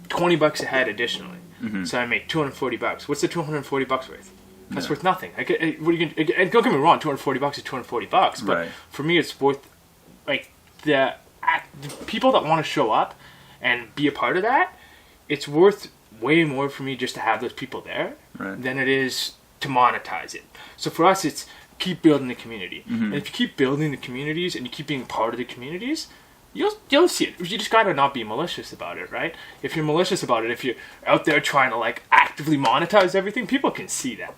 $20 a head additionally, so I make $240. What's the $240 worth? That's worth nothing. What are you gonna, and don't get me wrong, $240 is $240, but Right. for me, it's worth like the people that want to show up and be a part of that. It's worth way more for me just to have those people there than it is to monetize it. So for us, it's keep building the community, and if you keep building the communities and you keep being part of the communities, you'll see it. You just gotta not be malicious about it, right? If you're malicious about it, if you're out there trying to like actively monetize everything, people can see that,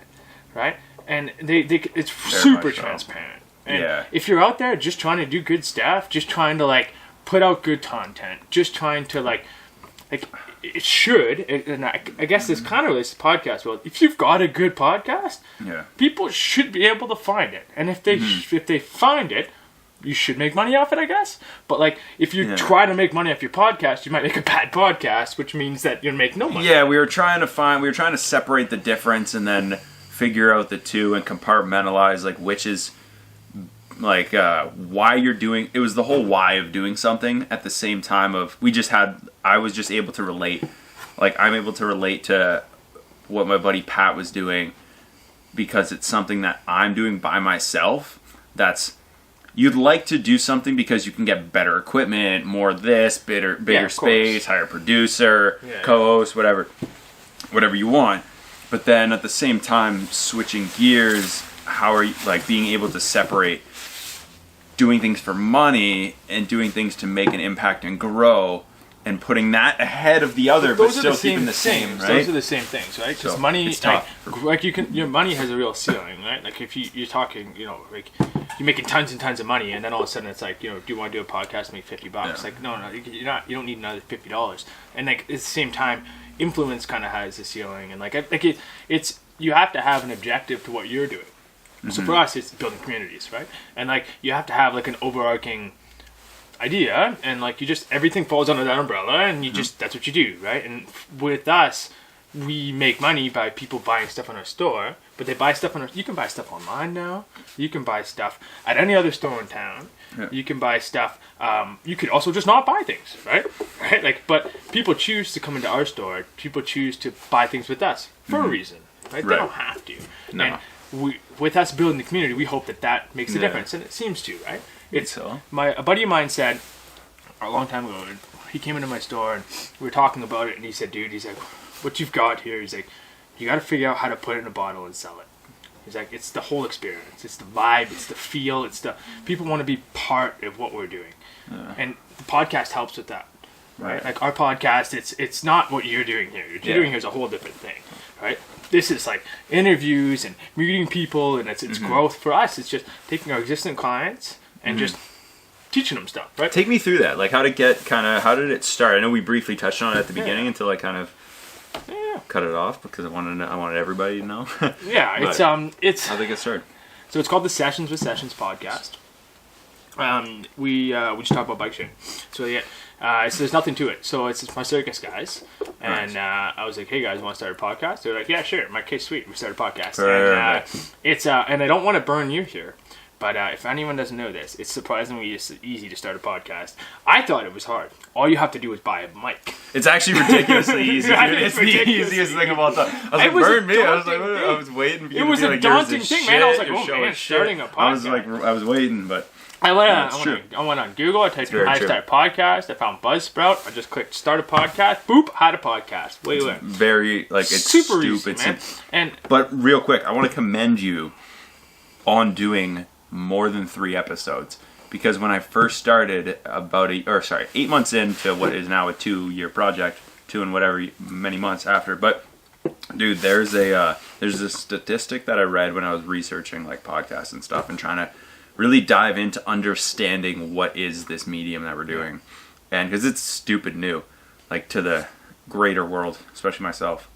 right? And it's super much so. transparent. And Yeah. if you're out there just trying to do good stuff, just trying to like put out good content, just trying to like it should, and I guess this kind of relates to podcast. Well, if you've got a good podcast, Yeah. people should be able to find it, and if they find it, you should make money off it, I guess. But like, if you try to make money off your podcast, you might make a bad podcast, which means that you'll make no money. Yeah, we were trying to separate the difference and then figure out the two and compartmentalize like which is like why you're doing. It was the whole why of doing something at the same time of I was just able to relate. Like I'm able to relate to what my buddy Pat was doing because it's something that I'm doing by myself. You'd like to do something because you can get better equipment, more this, bigger space, hire a producer, co-host, whatever you want. But then at the same time, switching gears, how are you like being able to separate doing things for money and doing things to make an impact and grow, and putting that ahead of the other, but still keeping the same, right? Those are the same things, right? Because So, money, it's tough. like your money has a real ceiling, right? Like if you're talking, like you're making tons and tons of money, and then all of a sudden it's like, do you want to do a podcast and make $50? Yeah. Like no, you're not. You don't need another $50. And like at the same time, influence kind of has a ceiling, and it's you have to have an objective to what you're doing. So for us, it's building communities, right? And like you have to have like an overarching idea, and like everything falls under that umbrella, and that's what you do, right? And with us, we make money by people buying stuff in our store, but they buy stuff you can buy stuff online now. You can buy stuff at any other store in town. Yeah. You can buy stuff. You could also just not buy things, right? Like, but people choose to come into our store. People choose to buy things with us for a reason, right? They don't have to. No. And with us building the community, we hope that makes a difference, and it seems to, right? A buddy of mine said a long time ago, he came into my store and we were talking about it, and he said, dude, he's like, what you've got here, he's like, you got to figure out how to put it in a bottle and sell it. He's like, it's the whole experience. It's the vibe. It's the feel. People want to be part of what we're doing. And the podcast helps with that, right? Like our podcast, it's not what you're doing here. What you're doing here is a whole different thing, right? This is like interviews and meeting people, and it's growth. For us, it's just taking our existing clients and just teaching them stuff, right? Take me through that. Like how did it start? I know we briefly touched on it at the beginning until I kind of cut it off because I wanted everybody to know. Yeah, it's how'd they get started? So it's called the Sessions with Sessions podcast. We just talk about bike sharing. So so there's nothing to it. So it's my circus guys, and I was like, "Hey guys, want to start a podcast?" They're like, "Yeah, sure." My case, sweet. We started a podcast, and and I don't want to burn you here, But if anyone doesn't know this, it's surprisingly easy to start a podcast. I thought it was hard. All you have to do is buy a mic. It's actually ridiculously easy. Yeah, Dude. It's the ridiculously easiest thing of all time. I was It like, was a burn me. I was like, daunting I was waiting for you It to was be a like, daunting yours is thing, man. I was shit, like, your oh, show man, is shit. starting a I was podcast. like, I was waiting, but I went true. on Google. I typed very I true. start podcast. I found Buzzsprout. I just clicked start a podcast. Boop, had a podcast. Wait. very like it's Super stupid. easy, man. And But real quick, I want to commend you on doing more than 3 episodes. Because when I first started, 8 months into what is now a 2-year project, 2 and whatever many months after. But dude, there's a statistic that I read when I was researching like podcasts and stuff and trying to really dive into understanding what is this medium that we're doing, and because it's stupid new, like to the greater world, especially myself.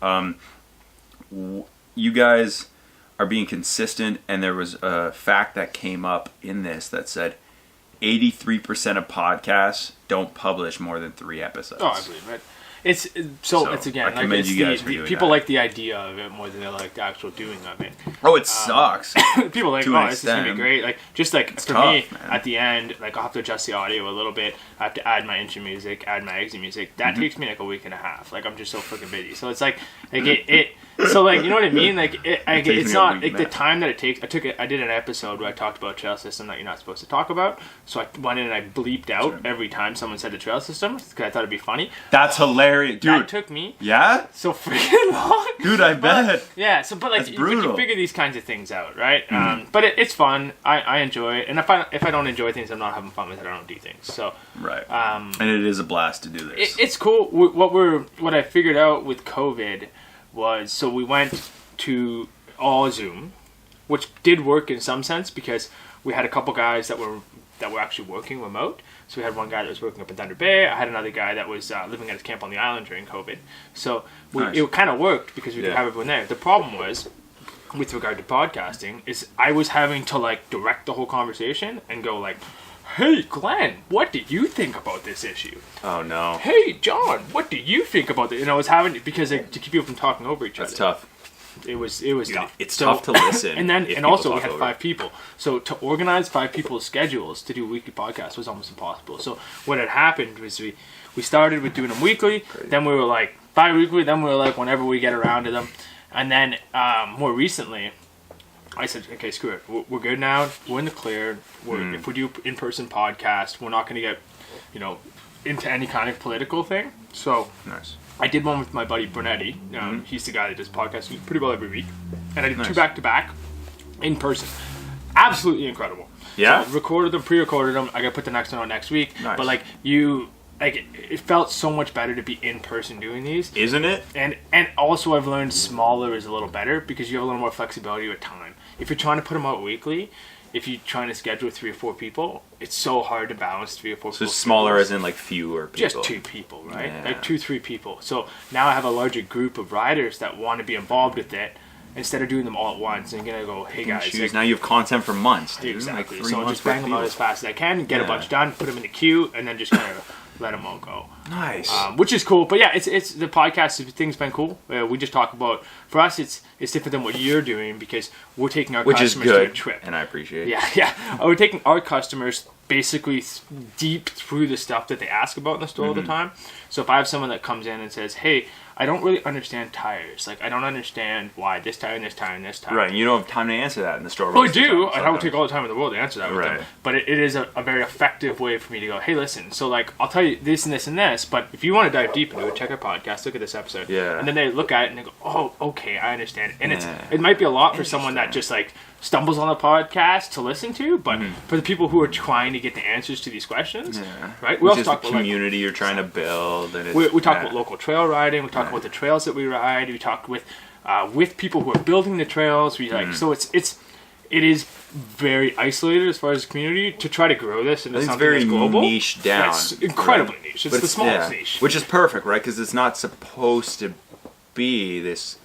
You guys are being consistent, and there was a fact that came up in this that said 83% of podcasts don't publish more than 3 episodes. I believe it. It's again I like commend it's you guys for doing people that. like the idea of it more than they like the actual doing of it. Oh, it sucks. People are like, To an this is gonna be extent. great. Like just like for tough, me man. at the end, like I'll have to adjust the audio a little bit. I have to add my intro music, add my exit music. That Mm-hmm. takes me like a week and a half. Like I'm just so freaking busy. So it's like it so like you know what I mean? Like takes it's me a not week, like the man. time that it takes. I did an episode where I talked about a trail system that you're not supposed to talk about. So I went in and I bleeped out every time someone said the trail system because I thought it'd be funny. That's hilarious, That dude. took me Yeah, so freaking long. dude, I bet. Yeah, so but like That's but you brutal. figure these kinds of things out, right? But it's fun. I enjoy it, and if I don't enjoy things, I'm not having fun with it. I don't do things. So Right. And it is a blast to do this. it's cool. What I figured out with COVID was so we went to all Zoom, which did work in some sense because we had a couple guys that were actually working remote. So we had one guy that was working up in Thunder Bay. I had another guy that was living at his camp on the island during COVID. So Nice. it kind of worked because we could Yeah. have everyone there. The problem was, with regard to podcasting, is I was having to like direct the whole conversation and go like, "Hey Glenn, what do you think about this issue? Oh no, Hey John, what do you think about it?" And I was having because to keep people from talking over each That's other. tough. It was tough. It's So- tough to listen. And then if and people also we talk had over. 5 people, so to organize 5 people's schedules to do weekly podcasts was almost impossible. So what had happened was we started with doing them weekly, then we were like bi-weekly, then we were like whenever we get around to them, and then more recently I said, okay, screw it, we're good now, we're in the clear. If we do in-person podcast, we're not going to get into any kind of political thing. So nice. I did one with my buddy Bernetti. He's the guy that does podcasts pretty well every week. And I did 2 Nice. back-to-back in person. Absolutely incredible. Yeah? So recorded them, pre-recorded them. I got to put the next one on next week. Nice. But it felt so much better to be in person doing these. Isn't it? And also I've learned smaller is a little better because you have a little more flexibility with time. If you're trying to put them out weekly, if you're trying to schedule 3 or 4 people, it's so hard to balance 3 or 4 So people. smaller as in like fewer people. Just 2 people, right? Yeah. Like 2-3 people. So now I have a larger group of riders that want to be involved with it instead of doing them all at once and gonna go, hey guys, Choose. like, Now you have content for months, dude. exactly. Like 3 So months just bang worth them out of as fast as I can, get a Yeah. bunch done, put them in the queue, and then just kind of let them all go. Nice. Which is cool. But yeah, it's the podcast thing's been cool. We just talk about, for us, it's different than what you're doing because we're taking our Which is customers to a good, trip. and I appreciate it. Yeah. We're taking our customers basically deep through the stuff that they ask about in the store all the time. So if I have someone that comes in and says, hey, I don't really understand tires. Like, I don't understand why this tire and this tire and this tire. Right, and you don't have time to answer that in the store. Well, I most of the do, time, and I would sometimes. take all the time in the world to answer that with Right. them. But it is a very effective way for me to go, hey, listen, so like, I'll tell you this and this and this, but if you want to dive deep into it, check our podcast, look at this episode. Yeah. And then they look at it and they go, oh, okay, I understand. And Yeah. it might be a lot for someone that just like stumbles on the podcast to listen to, but for the people who are trying to get the answers to these questions, Yeah. right? We Which also is the talk about like, community you're trying to build. And it's, we talk yeah. about local trail riding. We talk about the trails that we ride. We talk with people who are building the trails. We like so it is very isolated as far as the community to try to grow this into I think it's something very that's global. niche down. Yeah, it's incredibly right? niche. It's But the smallest yeah, niche. Which is perfect, right? Because it's not supposed to be this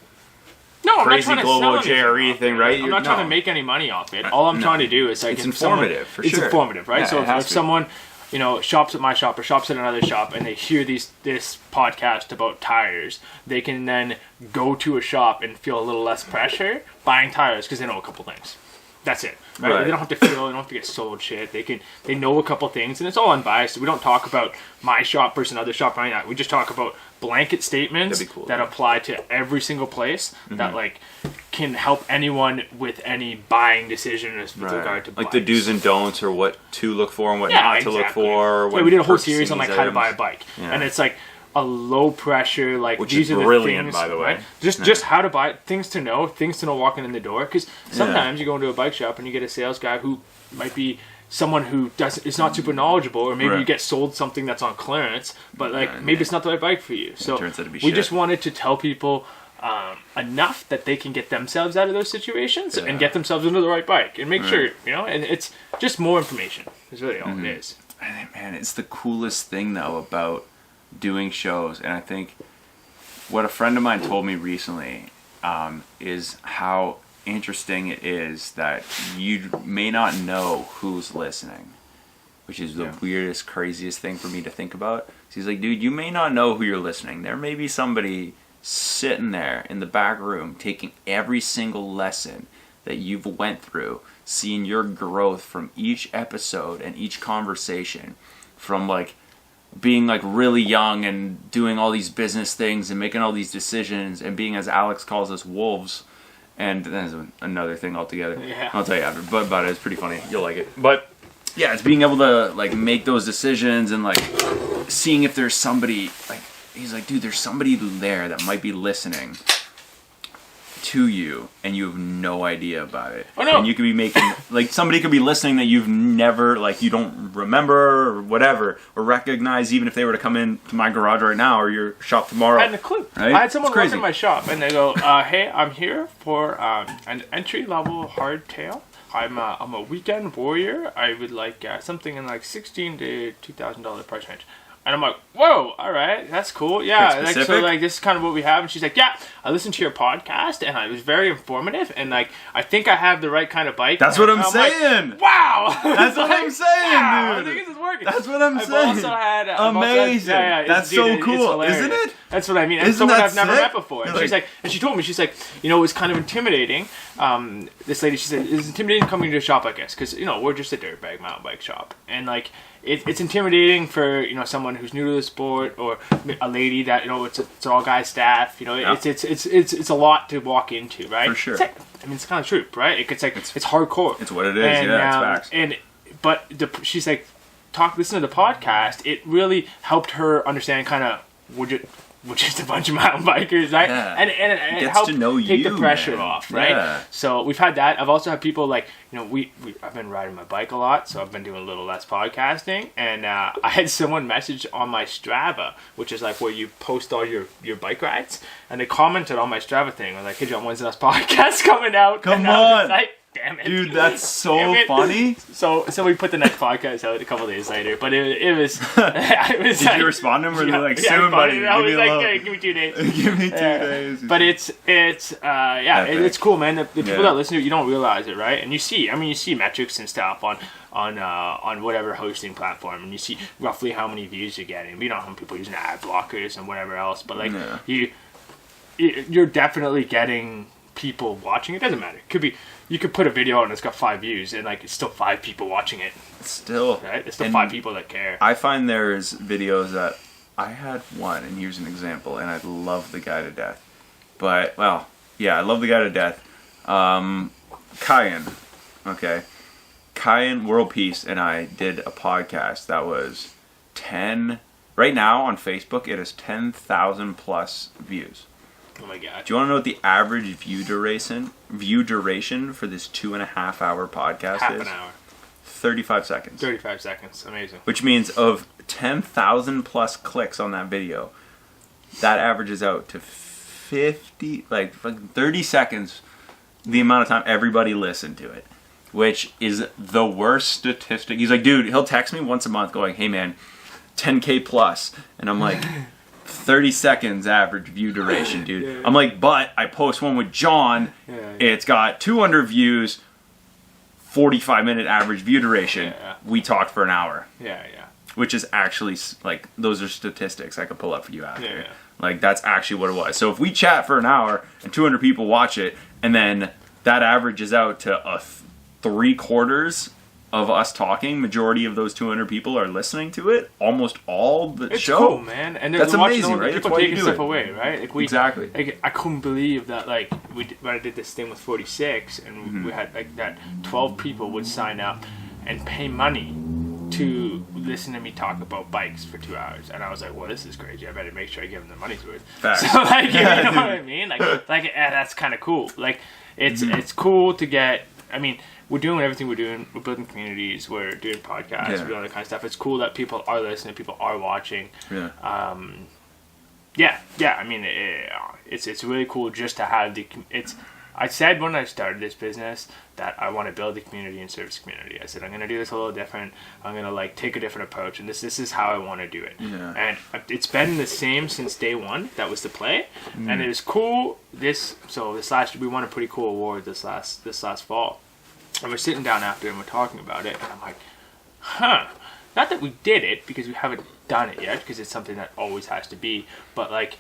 No, I'm crazy not trying to global sell anything JRE off thing, it. right? I'm You're- not trying no. to make any money off it. All I'm trying to do is like It's if someone- informative, for it's sure. informative, right? Yeah, So it has if to be. someone shops at my shop or shops at another shop and they hear this podcast about tires, they can then go to a shop and feel a little less pressure buying tires because they know a couple things. That's it. Right? Right. They don't have to feel. They don't have to get sold shit. They know a couple things, and it's all unbiased. We don't talk about my shop versus another shop. Right now. We just talk about blanket statements That'd be cool, that yeah. apply to every single place that like can help anyone with any buying decision with regard to Like the bikes. do's and don'ts, or what to look for and what Yeah, not to look exactly. for. Yeah, when we did a whole purchasing series on like these how to buy a items. bike, Yeah. and it's like a low pressure, like Which these is are the brilliant, things, by the way. right? Just how to buy, things to know walking in the door. Because sometimes you go into a bike shop and you get a sales guy who might be someone who is not super knowledgeable, or maybe Right. you get sold something that's on clearance, but like Right, maybe yeah. it's not the right bike for you. So turns out to be we shit. just wanted to tell people enough that they can get themselves out of those situations Yeah. and get themselves into the right bike and make sure, and it's just more information is really all Mm-hmm. it is. Man, it's the coolest thing though about doing shows, and I think what a friend of mine told me recently is how interesting it is that you may not know who's listening, which is the weirdest, craziest thing for me to think about. So he's like, dude, you may not know who you're listening. There may be somebody sitting there in the back room taking every single lesson that you've went through, seeing your growth from each episode and each conversation, from like being like really young and doing all these business things and making all these decisions and being, as Alex calls us, wolves. And that's another thing altogether. Yeah. I'll tell you after, but about it, it's pretty funny. You'll like it. But yeah, it's being able to like make those decisions and like seeing if there's somebody, like he's like, dude, there's somebody there that might be listening to you and you have no idea about it. Oh, no. And you could be making, like, somebody could be listening that you've never, like, you don't remember or whatever, or recognize, even if they were to come in to my garage right now or your shop tomorrow. I hadn't a clue. Right? I had someone It's walk crazy. in my shop and they go, "Hey, I'm here for an entry-level hardtail. I'm a weekend warrior. I would like something in like $1,600 to $2,000 price range." And I'm like, "Whoa, all right, that's cool. Yeah, Pretty like so, specific. like this is kind of what we have." And she's like, "Yeah, I listened to your podcast and it was very informative. And like, I think I have the right kind of bike." That's And what I'm like, saying. wow, That's what I'm saying, wow, dude. I think this is working. That's what I'm I've saying. also had Amazing. That's dude, so it's cool, hilarious. isn't it? That's what I mean. And Isn't someone that I've never sick? met before. And You're she's like- like, and she told me, she's like, you know, it was kind of intimidating. This lady, she said, it's intimidating coming to a shop like this because, you know, we're just a dirtbag mountain bike shop. And like, it's intimidating for, you know, someone who's new to the sport, or a lady that, you know, it's all guy staff. You know, Yeah. it's a lot to walk into, right? For sure. It's like, I mean, it's kind of true, right? It's like, it's hardcore. It's what it is, yeah, it's facts. But she's like, listen to the podcast. It really helped her understand kind of we're just a bunch of mountain bikers, right? Yeah. And it Gets helped to know take the you, pressure man. off, right? Yeah. So we've had that. I've also had people like, you know, I've been riding my bike a lot, so I've been doing a little less podcasting. And I had someone message on my Strava, which is like where you post all your bike rides, and they commented on my Strava thing. I was like, "Hey, John, when's the last podcast coming out?" Come And I was on. like, damn it, Dude, that's so Damn it. funny. So we put the next podcast out a couple days later, but it was. It was Did you respond to him? Or they like, soon, buddy? I Give was me a like, loan. "Hey, give me 2 days." Give me 2 days. But it's it's cool, man. The people Yeah. that listen to it, you don't realize it, right? And you see metrics and stuff on whatever hosting platform, and you see roughly how many views you're getting. We don't know how many people using ad blockers and whatever else, but like Yeah. you're definitely getting people watching. It doesn't matter. It could be, you could put a video out and it's got 5 views, and like it's still 5 people watching it, Still. right? It's still And 5 people that care. I find there's videos that I had one, and here's an example, and I love the guy to death. But, well, yeah, I love the guy to death. Kyan, okay. Kyan World Peace and I did a podcast that was right now on Facebook, it is 10,000 plus views. Oh my god. Do you want to know what the average view duration for this 2.5 hour podcast Half is? an hour. 35 seconds. 35 seconds. Amazing. Which means of 10,000 plus clicks on that video, that averages out to 30 seconds, the amount of time everybody listened to it, which is the worst statistic. He's like, dude, he'll text me once a month going, "Hey man, 10K plus," and I'm like, 30 seconds average view duration, dude. Yeah. I'm like, but I post one with John, Yeah. it's got 200 views, 45-minute average view duration. Yeah. We talked for an hour. Yeah. Which is actually, like, those are statistics I could pull up for you after. Yeah. Like, that's actually what it was. So if we chat for an hour and 200 people watch it, and then that averages out to 3/4 of us talking, majority of those 200 people are listening to it. Almost all the It's show. cool, man. And That's amazing, right? People That's why you taking do stuff it. away, right? Like Exactly. Like, I couldn't believe that. Like when I did this thing with 46, and Mm-hmm. we had like that 12 people would sign up and pay money to listen to me talk about bikes for 2 hours, and I was like, well, this is crazy. I better make sure I give them the money's worth. Facts. So like, you Yeah, know dude. what I mean? Like that's kind of cool. Like it's Mm-hmm. it's cool to get. I mean, we're doing everything we're doing. We're building communities. We're doing podcasts. Yeah. We're doing all that kind of stuff. It's cool that people are listening. People are watching. Yeah. Yeah. I mean, it's really cool just to have the. I said when I started this business that I want to build the community and service community. I said I'm gonna do this a little different. I'm gonna like take a different approach, and this is how I want to do it. Yeah. And it's been the same since day one. That was the play, and it is cool. This last we won a pretty cool award this last fall, and we're sitting down after and we're talking about it, and I'm like, huh. Not that we did it because we haven't done it yet, because it's something that always has to be, but like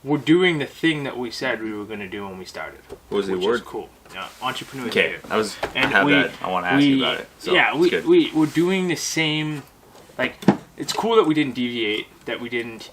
we're doing the thing that we said we were going to do when we started. What was the which award? is cool. Yeah, entrepreneur Okay, leader. I have that. I want to ask you about it. So yeah, it's good. we're doing the same. Like, it's cool that we didn't deviate, that we didn't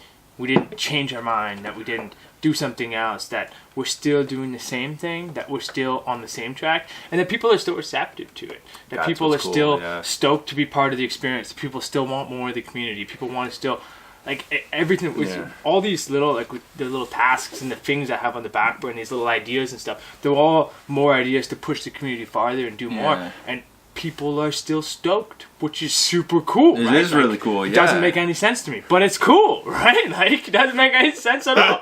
change our mind, that we didn't do something else, that we're still doing the same thing, that we're still on the same track, and that people are still receptive to it. That That's people are what's cool, still yeah. stoked to be part of the experience. That people still want more of the community. People want to still. Like everything was Yeah. all these little the little tasks and the things I have on the back burner, these little ideas and stuff. They're all more ideas to push the community farther and do Yeah. more. And people are still stoked, which is super cool. It right? is really cool, It doesn't yeah. make any sense to me, but it's cool, right? Like it doesn't make any sense at all,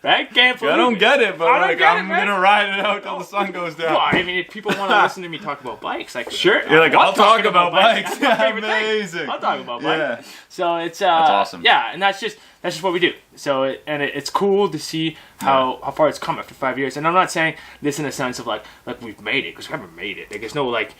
right? Can't believe I don't it. get it, but I don't like get it, I'm man. gonna ride it out till the sun goes down. Well, I mean, if people want to listen to me talk about bikes, like sure, You're like, I love I'll talk talking about bikes. That's my favorite thing. Amazing. I'll talk about Yeah. bikes. So it's awesome. Yeah, and that's just what we do. So it's cool to see how far it's come after 5 years. And I'm not saying this in a sense of like we've made it, because we haven't made it. Like there's no like.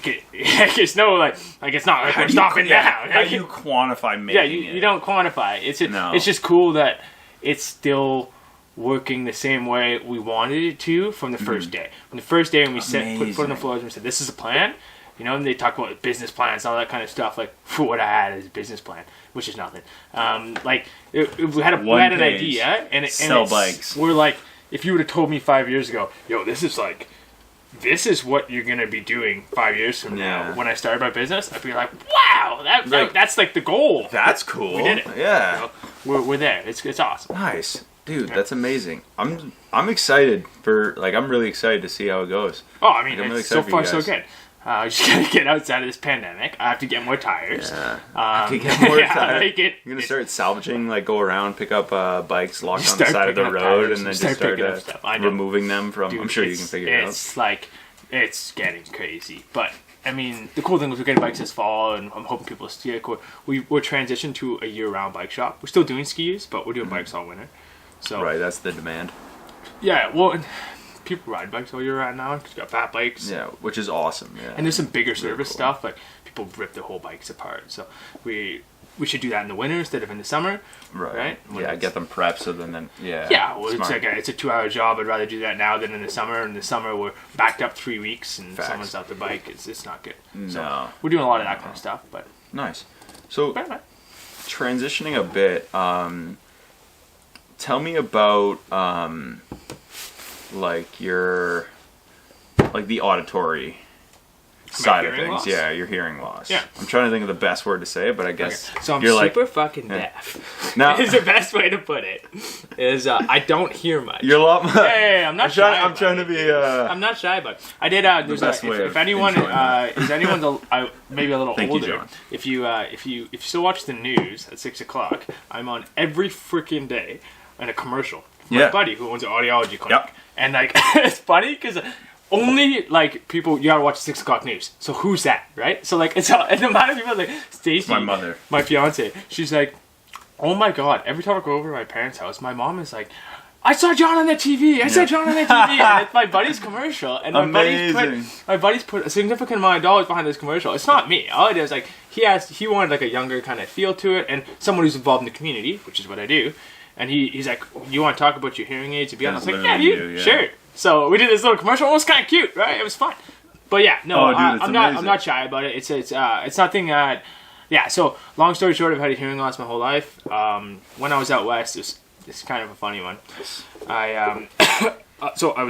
It's no like it's not like we're stopping now. How do you quantify making Yeah, it? you don't quantify. No. It's just cool that it's still working the same way we wanted it to from the first day. From the first day when we put foot on the floor and we said, this is a plan, you know, and they talk about business plans and all that kind of stuff. Like, what I had is a business plan, which is nothing. We had an page. idea, and Sell bikes. We're like, if you would have told me 5 years ago, yo, this is what you're gonna be doing 5 years from Yeah. now. When I started my business, I'd be like, wow, that's like the goal. That's cool. We did it. Yeah. We're there. It's awesome. Nice. Dude, that's amazing. I'm excited I'm really excited to see how it goes. Oh, I mean, I'm really it's so excited for you far so guys. good. I just gotta get outside of this pandemic. I have to get more tires. Yeah. To get more yeah, tires. like You're gonna start salvaging, like go around, pick up bikes locked on the Start side of the picking up road, tires and then and just start start picking up stuff. I know. removing them from. Dude, I'm sure you can figure it out. It's like, it's getting crazy. But, I mean, the cool thing was we're getting bikes this fall, and I'm hoping people stick. We're transitioned to a year-round bike shop. We're still doing skis, but we're doing bikes all winter. So Right, that's the demand. Yeah, well, and people ride bikes all year round now because you got fat bikes. Yeah, which is awesome. Yeah. And there's some bigger service cool. stuff, like people rip their whole bikes apart. So we should do that in the winter instead of in the summer. Right? When Yeah, it's- get them prepped so then yeah. Yeah, well, it's smart. like it's a 2-hour job. I'd rather do that now than in the summer. In the summer, we're backed up 3 weeks and Facts. someone's out the bike. It's not good. So No. we're doing a lot of that kind of stuff, but Nice. So anyway. transitioning a bit, tell me about the auditory side of hearing things. loss? Yeah, your hearing loss. Yeah. I'm trying to think of the best word to say, but I guess So I'm you're super like fucking yeah. deaf. Now- is the best way to put it. Is I don't hear much. you're a lot more. Yeah, I'm not shy. I'm trying to be. I'm not shy about it. I did. There's best way if of anyone enjoying that. is anyone maybe a little Thank you, older. John. If you still watch the news at 6 o'clock, I'm on every freaking day in a commercial from Yeah. my buddy who owns an audiology clinic. Yep. And like it's funny because only like people you gotta watch the 6 o'clock news. So who's that, right? So like it's and the amount of people like Stacy, My mother. my fiance, she's like, oh my god! Every time I go over to my parents' house, my mom is like, I saw John on the TV. I saw John on the TV. And it's my buddy's commercial, and Amazing. my buddy's put a significant amount of dollars behind this commercial. It's not me. All it is like he wanted like a younger kind of feel to it, and someone who's involved in the community, which is what I do. And he's like, you want to talk about your hearing aids? And I was That's like, yeah, literally dude, you, yeah. sure. So we did this little commercial. It was kind of cute, right? It was fun. But yeah, no, Oh, dude, it's I'm not. I'm amazing. not shy about it. It's nothing that. Yeah. So long story short, I've had a hearing loss my whole life. When I was out west, it's kind of a funny one. I so I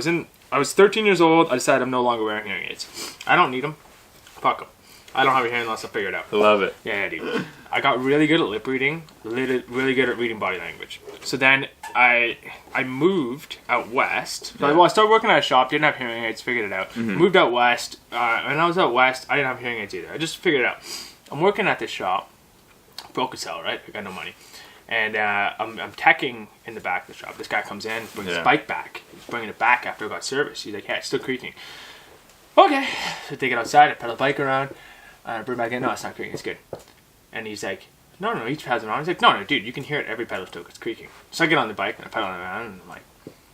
was 13 years old. I decided I'm no longer wearing hearing aids. I don't need them. Fuck them. I don't have a hearing loss. I'll figure it out. I love it. Yeah, dude. I got really good at lip reading, really good at reading body language. So then I moved out west. Yeah. Well, I started working at a shop, didn't have hearing aids, figured it out. Moved out west. When I was out west, I didn't have hearing aids either. I just figured it out. I'm working at this shop, broke as hell, right? I got no money. And I'm teching in the back of the shop. This guy comes in, brings his bike back. He's bringing it back after I got service. He's like, yeah, it's still creaking. Okay. So I take it outside, I pedal the bike around. I bring it back in. No, it's not creaking. It's good. And he's like, no, he has it on. He's like, no, dude, you can hear it every pedal stroke. It's creaking. So I get on the bike and I pedal it around and I'm like,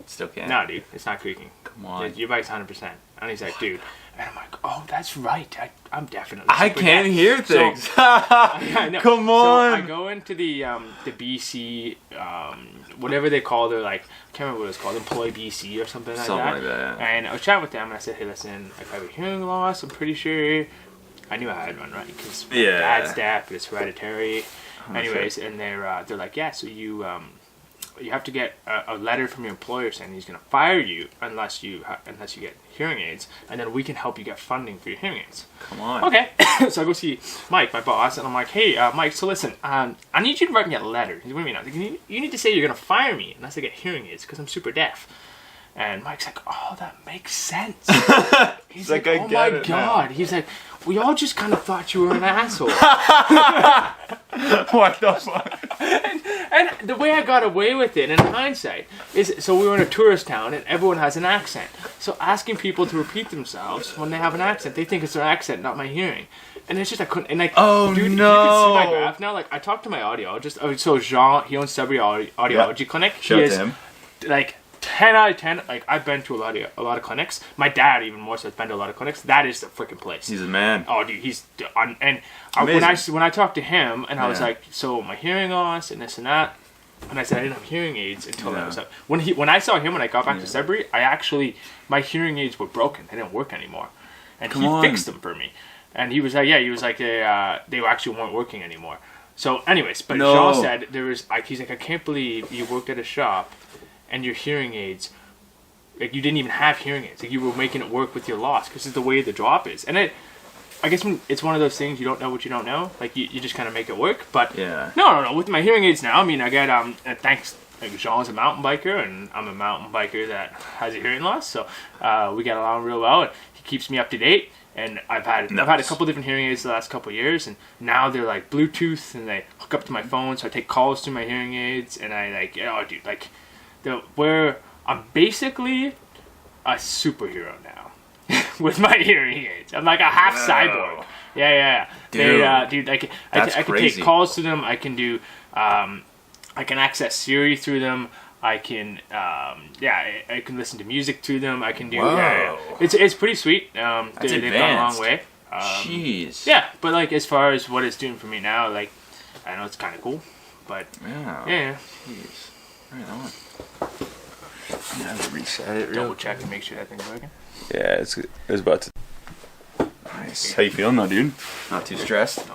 Still can't. no, dude, it's not creaking. Come on. Your bike's 100%. And he's like, dude. And I'm like, oh, that's right. I'm definitely. I super can't deaf." hear So- things. I know. Come So on. I go into the BC, whatever they call their, like, I can't remember what it's called, Employee BC or something like Something that. like that, yeah. And I was chatting with them and I said, hey, listen, I have a hearing loss. I'm pretty sure. I knew I had one, right? Because my Yeah. dad's deaf, but it's hereditary. Anyways, and they're like, yeah, so you have to get a letter from your employer saying he's going to fire you unless you get hearing aids, and then we can help you get funding for your hearing aids. Come on. Okay, so I go see Mike, my boss, and I'm like, hey, Mike, so listen, I need you to write me a letter. He's, what do you mean? I was like, you need to say you're going to fire me unless I get hearing aids because I'm super deaf. And Mike's like, oh, that makes sense. He's like, like, I oh get my it God. He's like, we all just kind of thought you were an asshole. What the fuck? And the way I got away with it in hindsight is, so we were in a tourist town and everyone has an accent. So asking people to repeat themselves when they have an accent, they think it's their accent, not my hearing. And it's just, I couldn't, and like, Oh, dude, you no. can see my graph now. Like, I talked to my audiologist. So Jean, he owns Sudbury Audiology Clinic. Shout He out to is, him. like, 10 out of 10. Like, I've been to a lot of clinics. My dad, even more so, has been to a lot of clinics. That is the freaking place. He's a man. Oh, dude, he's on. And when I talked to him, and I was Yeah. like, so my hearing loss and this and that, and I said I didn't have hearing aids until Yeah. I was up. When I saw him when I got back to Sudbury, my hearing aids were broken. They didn't work anymore, and Come he on. fixed them for me. And he was like, they actually weren't working anymore. So, anyways, but No. Jean said there was like, he's like, I can't believe you worked at a shop, and your hearing aids. Like, you didn't even have hearing aids. Like, you were making it work with your loss because it's the way the drop is. And I guess when it's one of those things, you don't know what you don't know. Like, you just kind of make it work. But Yeah. no. With my hearing aids now, I mean, I get, thanks, like, Jean's a mountain biker, and I'm a mountain biker that has a hearing loss. So we get along real well, and he keeps me up to date. And I've had a Nice. couple different hearing aids the last couple of years, and now they're like Bluetooth, and they hook up to my phone, so I take calls through my hearing aids, and I like, oh, dude, like, I'm basically a superhero now with my hearing aids. I'm like a half Wow. cyborg. Yeah. Dude, I can that's take crazy. calls to them. I can do, I can access Siri through them. I can, I can listen to music through them. I can do, Whoa. It's pretty sweet. They've gone a advanced. long way. Jeez. Yeah, but like as far as what it's doing for me now, like I know it's kind of cool, but Yeah. yeah, Jeez. Right on. Yeah, reset it double check and make sure that thing's working. Yeah, it was about to. Nice. How you feeling now, dude? Not too stressed? No.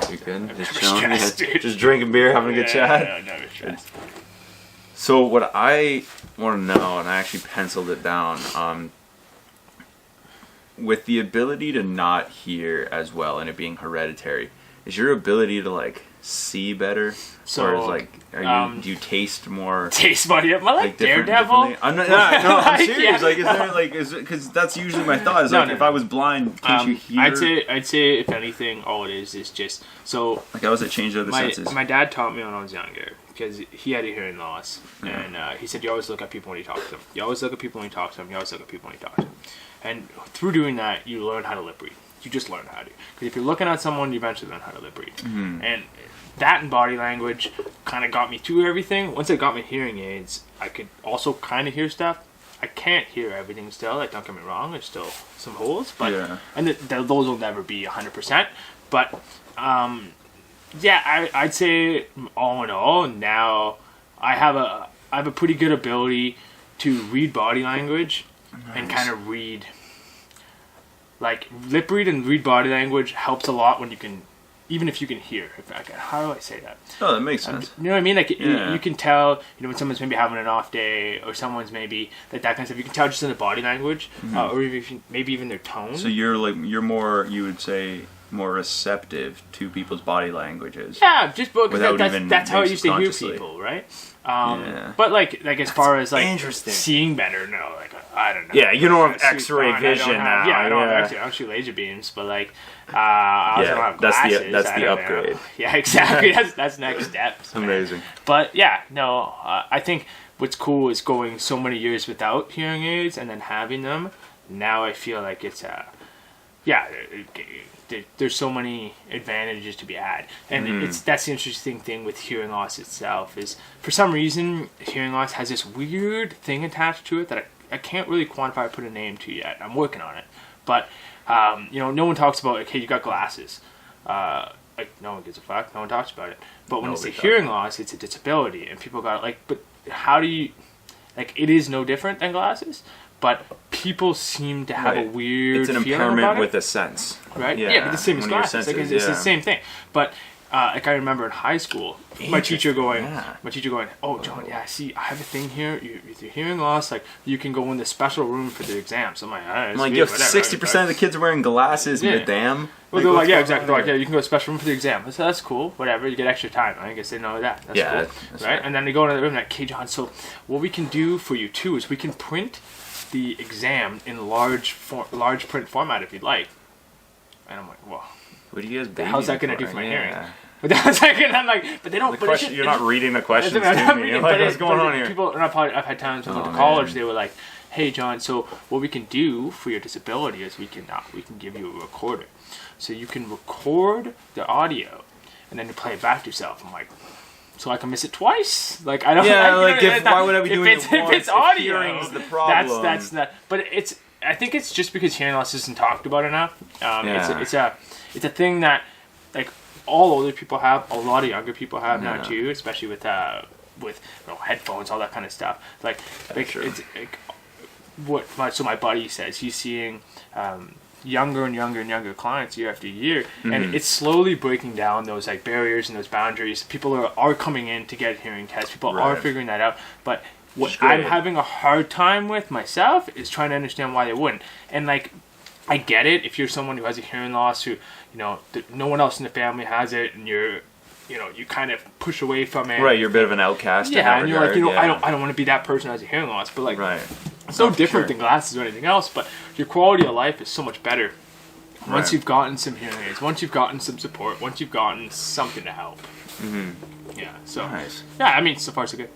You good? Never Just chilling? stressed, Yeah, dude. just drinking beer, having a good chat? No, never stressed. So what I want to know, and I actually penciled it down, with the ability to not hear as well and it being hereditary, is your ability to like see better? So, or is like, do you taste more? Taste buddy, am I like different- Daredevil? differently? I'm not, no, I'm Like, serious. yeah. Like, is there like, because that's usually my thought. Is No, like, no, if no. I was blind, can't you hear? I'd say if anything, all it is just so. Like, how does it change other senses? My dad taught me when I was younger because he had a hearing loss, and he said you always look at people when you talk to them. You always look at people when you talk to them. You always look at people when you talk to them. And through doing that, you learn how to lip read. You just learn how to. Because if you're looking at someone, you eventually learn how to lip read. And that and body language kind of got me through everything. Once I got my hearing aids, I could also kind of hear stuff. I can't hear everything still. Like, don't get me wrong, there's still some holes, but Yeah. and those will never be 100%. But yeah, I'd say all in all, now I have a pretty good ability to read body language and kind of read like lip read and read body language helps a lot when you can, even if you can hear. How do I say that? Oh, that makes sense. You know what I mean? Like Yeah. you can tell, when someone's maybe having an off day, or someone's maybe like that kind of stuff. You can tell just in the body language, or maybe even their tone. So you're more, you would say, more receptive to people's body languages. Yeah, just because Without even that's how I maybe used to hear subconsciously. people, right? Yeah. But like as far as like interesting. seeing better, no, like I don't know. Yeah, you don't have Shoot, X-ray I don't vision have- now. Yeah, I don't yeah. actually. I don't shoot laser beams, but like I also Yeah, don't have that's the- glasses. that's I the don't know. upgrade. Yeah, exactly. That's next steps. man. Amazing. But yeah, no, I think what's cool is going so many years without hearing aids and then having them. Now I feel like it's there's so many advantages to be had, and that's the interesting thing with hearing loss itself is for some reason hearing loss has this weird thing attached to it that I can't really quantify or put a name to yet. I'm working on it, but no one talks about like, hey, you got glasses. Like no one gives a fuck. No one talks about it. But when it's a Nobody hearing loss, it's a disability, and people got like, but how do you like? It is no different than glasses, but people seem to have a Right. weird. It's an feeling impairment about it. with a sense. Right? Yeah, Yeah, but the same as one of your glasses. Like, senses, it's the yeah. same thing. But like I remember in high school, my teacher going, yeah. "Oh, John, yeah, see, I have a thing here. With your hearing loss, like you can go in the special room for the exams." I'm like, I'm like, yo, 60% of the kids are wearing glasses, Yeah. madam. Well, they're what's like, yeah, going exactly. on They're like, here? yeah, you can go to special room for the exam. I said, that's cool. Whatever, you get extra time. I guess they know that. That's Yeah, cool, that's right? right. And then they go into the room like, okay, John. So what we can do for you too is we can print the exam in large print format if you'd like. And I'm like, well, What do you guys the hell's that gonna do for my Yeah. hearing? But that's like, and I'm like, but they don't. The but question, it's- you're it's- not reading the questions I'm to not me. reading, You're but like, what's it- going but on here? People, and I've had times when I went Oh, to college, man. they were like, "Hey, John, so what we can do for your disability is we can give you a recorder, so you can record the audio, and then you play it back to yourself." I'm like, so I can miss it twice? Like I don't. Yeah, like, like, if- why would I be doing it if once it's if audio, hearing's the problem? That's not. But it's. I think it's just because hearing loss isn't talked about enough. Yeah. It's a thing that like all older people have, a lot of younger people have now Yeah. too, especially with headphones, all that kind of stuff. Like true. it's like my buddy says he's seeing younger and younger and younger clients year after year, and it's slowly breaking down those like barriers and those boundaries. People are coming in to get hearing tests. People are Right. figuring that out, but what It's I'm great. having a hard time with myself is trying to understand why they wouldn't. And like, I get it if you're someone who has a hearing loss who, no one else in the family has it, and you kind of push away from it. Right, you're a bit of an outcast. Yeah, in that and you're like, regard, yeah. I don't want to be that person who has a hearing loss, but like, Right. it's no Oh, different sure. than glasses or anything else. But your quality of life is so much better once Right. you've gotten some hearing aids, once you've gotten some support, once you've gotten something to help. Yeah. So Nice. yeah, I mean, so far so good.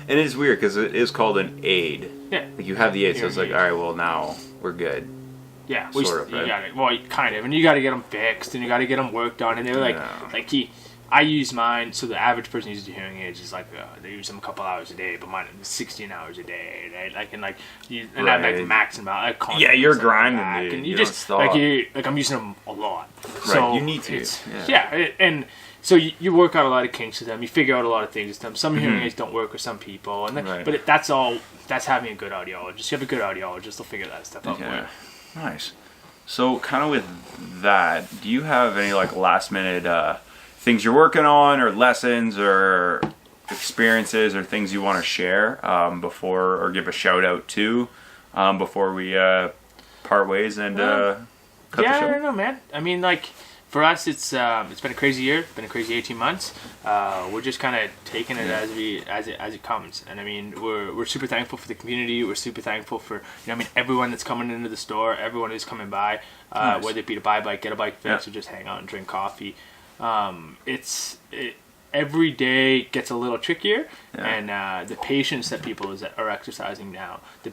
And it is weird because it is called an aid. Yeah. Like you have the aid, so it's like, Hearing all aid. right, well now we're good. Yeah, Sort of, right? kind of, and you got to get them fixed, and you got to get them worked on, and they're like, Yeah. I use mine, so the average person uses a hearing aids is like they use them a couple hours a day, but mine is 16 hours a day, right? Like and like you and I'm like Right. maxing them out. Like Yeah, you're constantly grinding, back, dude. and You you don't just stop. like I'm using them a lot. So you need to, it's- yeah. and so you work out a lot of kinks with them. You figure out a lot of things with them. Some hearing aids don't work with some people, and Right. but that's all. That's having a good audiologist. You have a good audiologist, they'll figure that stuff out for you. Yeah. Nice. So, kind of with that, do you have any like last minute things you're working on, or lessons, or experiences, or things you want to share before, or give a shout out to before we part ways and cut the Yeah, I show? don't know, man. I mean, like for us, it's been a crazy year. It's been a crazy 18 months. We're just kind of taking it as it comes. And I mean, we're super thankful for the community. We're super thankful for everyone that's coming into the store, everyone who's coming by, Nice. whether it be to buy a bike, get a bike fixed, Yeah. or just hang out and drink coffee. Every day gets a little trickier, Yeah. and the patience that people are exercising now, the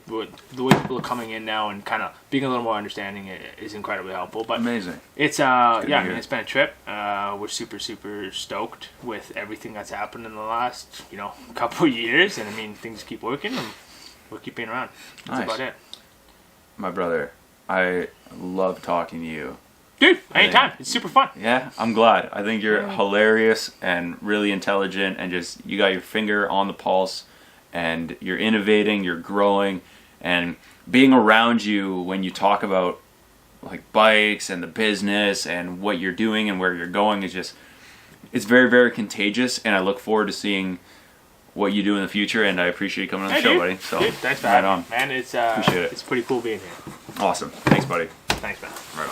way people are coming in now and kind of being a little more understanding is incredibly helpful. But Amazing. it's to I mean, hear. it's been a trip. We're super stoked with everything that's happened in the last couple of years, and I mean things keep working and we'll keep being around. That's Nice. about it. My brother, I love talking to you. Dude, anytime. It's super fun. Yeah, I'm glad. I think you're hilarious and really intelligent, and just you got your finger on the pulse, and you're innovating, you're growing, and being around you when you talk about like bikes and the business and what you're doing and where you're going is just, it's very, very contagious, and I look forward to seeing what you do in the future, and I appreciate you coming on the Hey, show, dude. buddy. So, Dude, thanks for right having on. me. Man, it's Appreciate it. it's pretty cool being here. Awesome. Thanks, buddy. Thanks, man. Right on.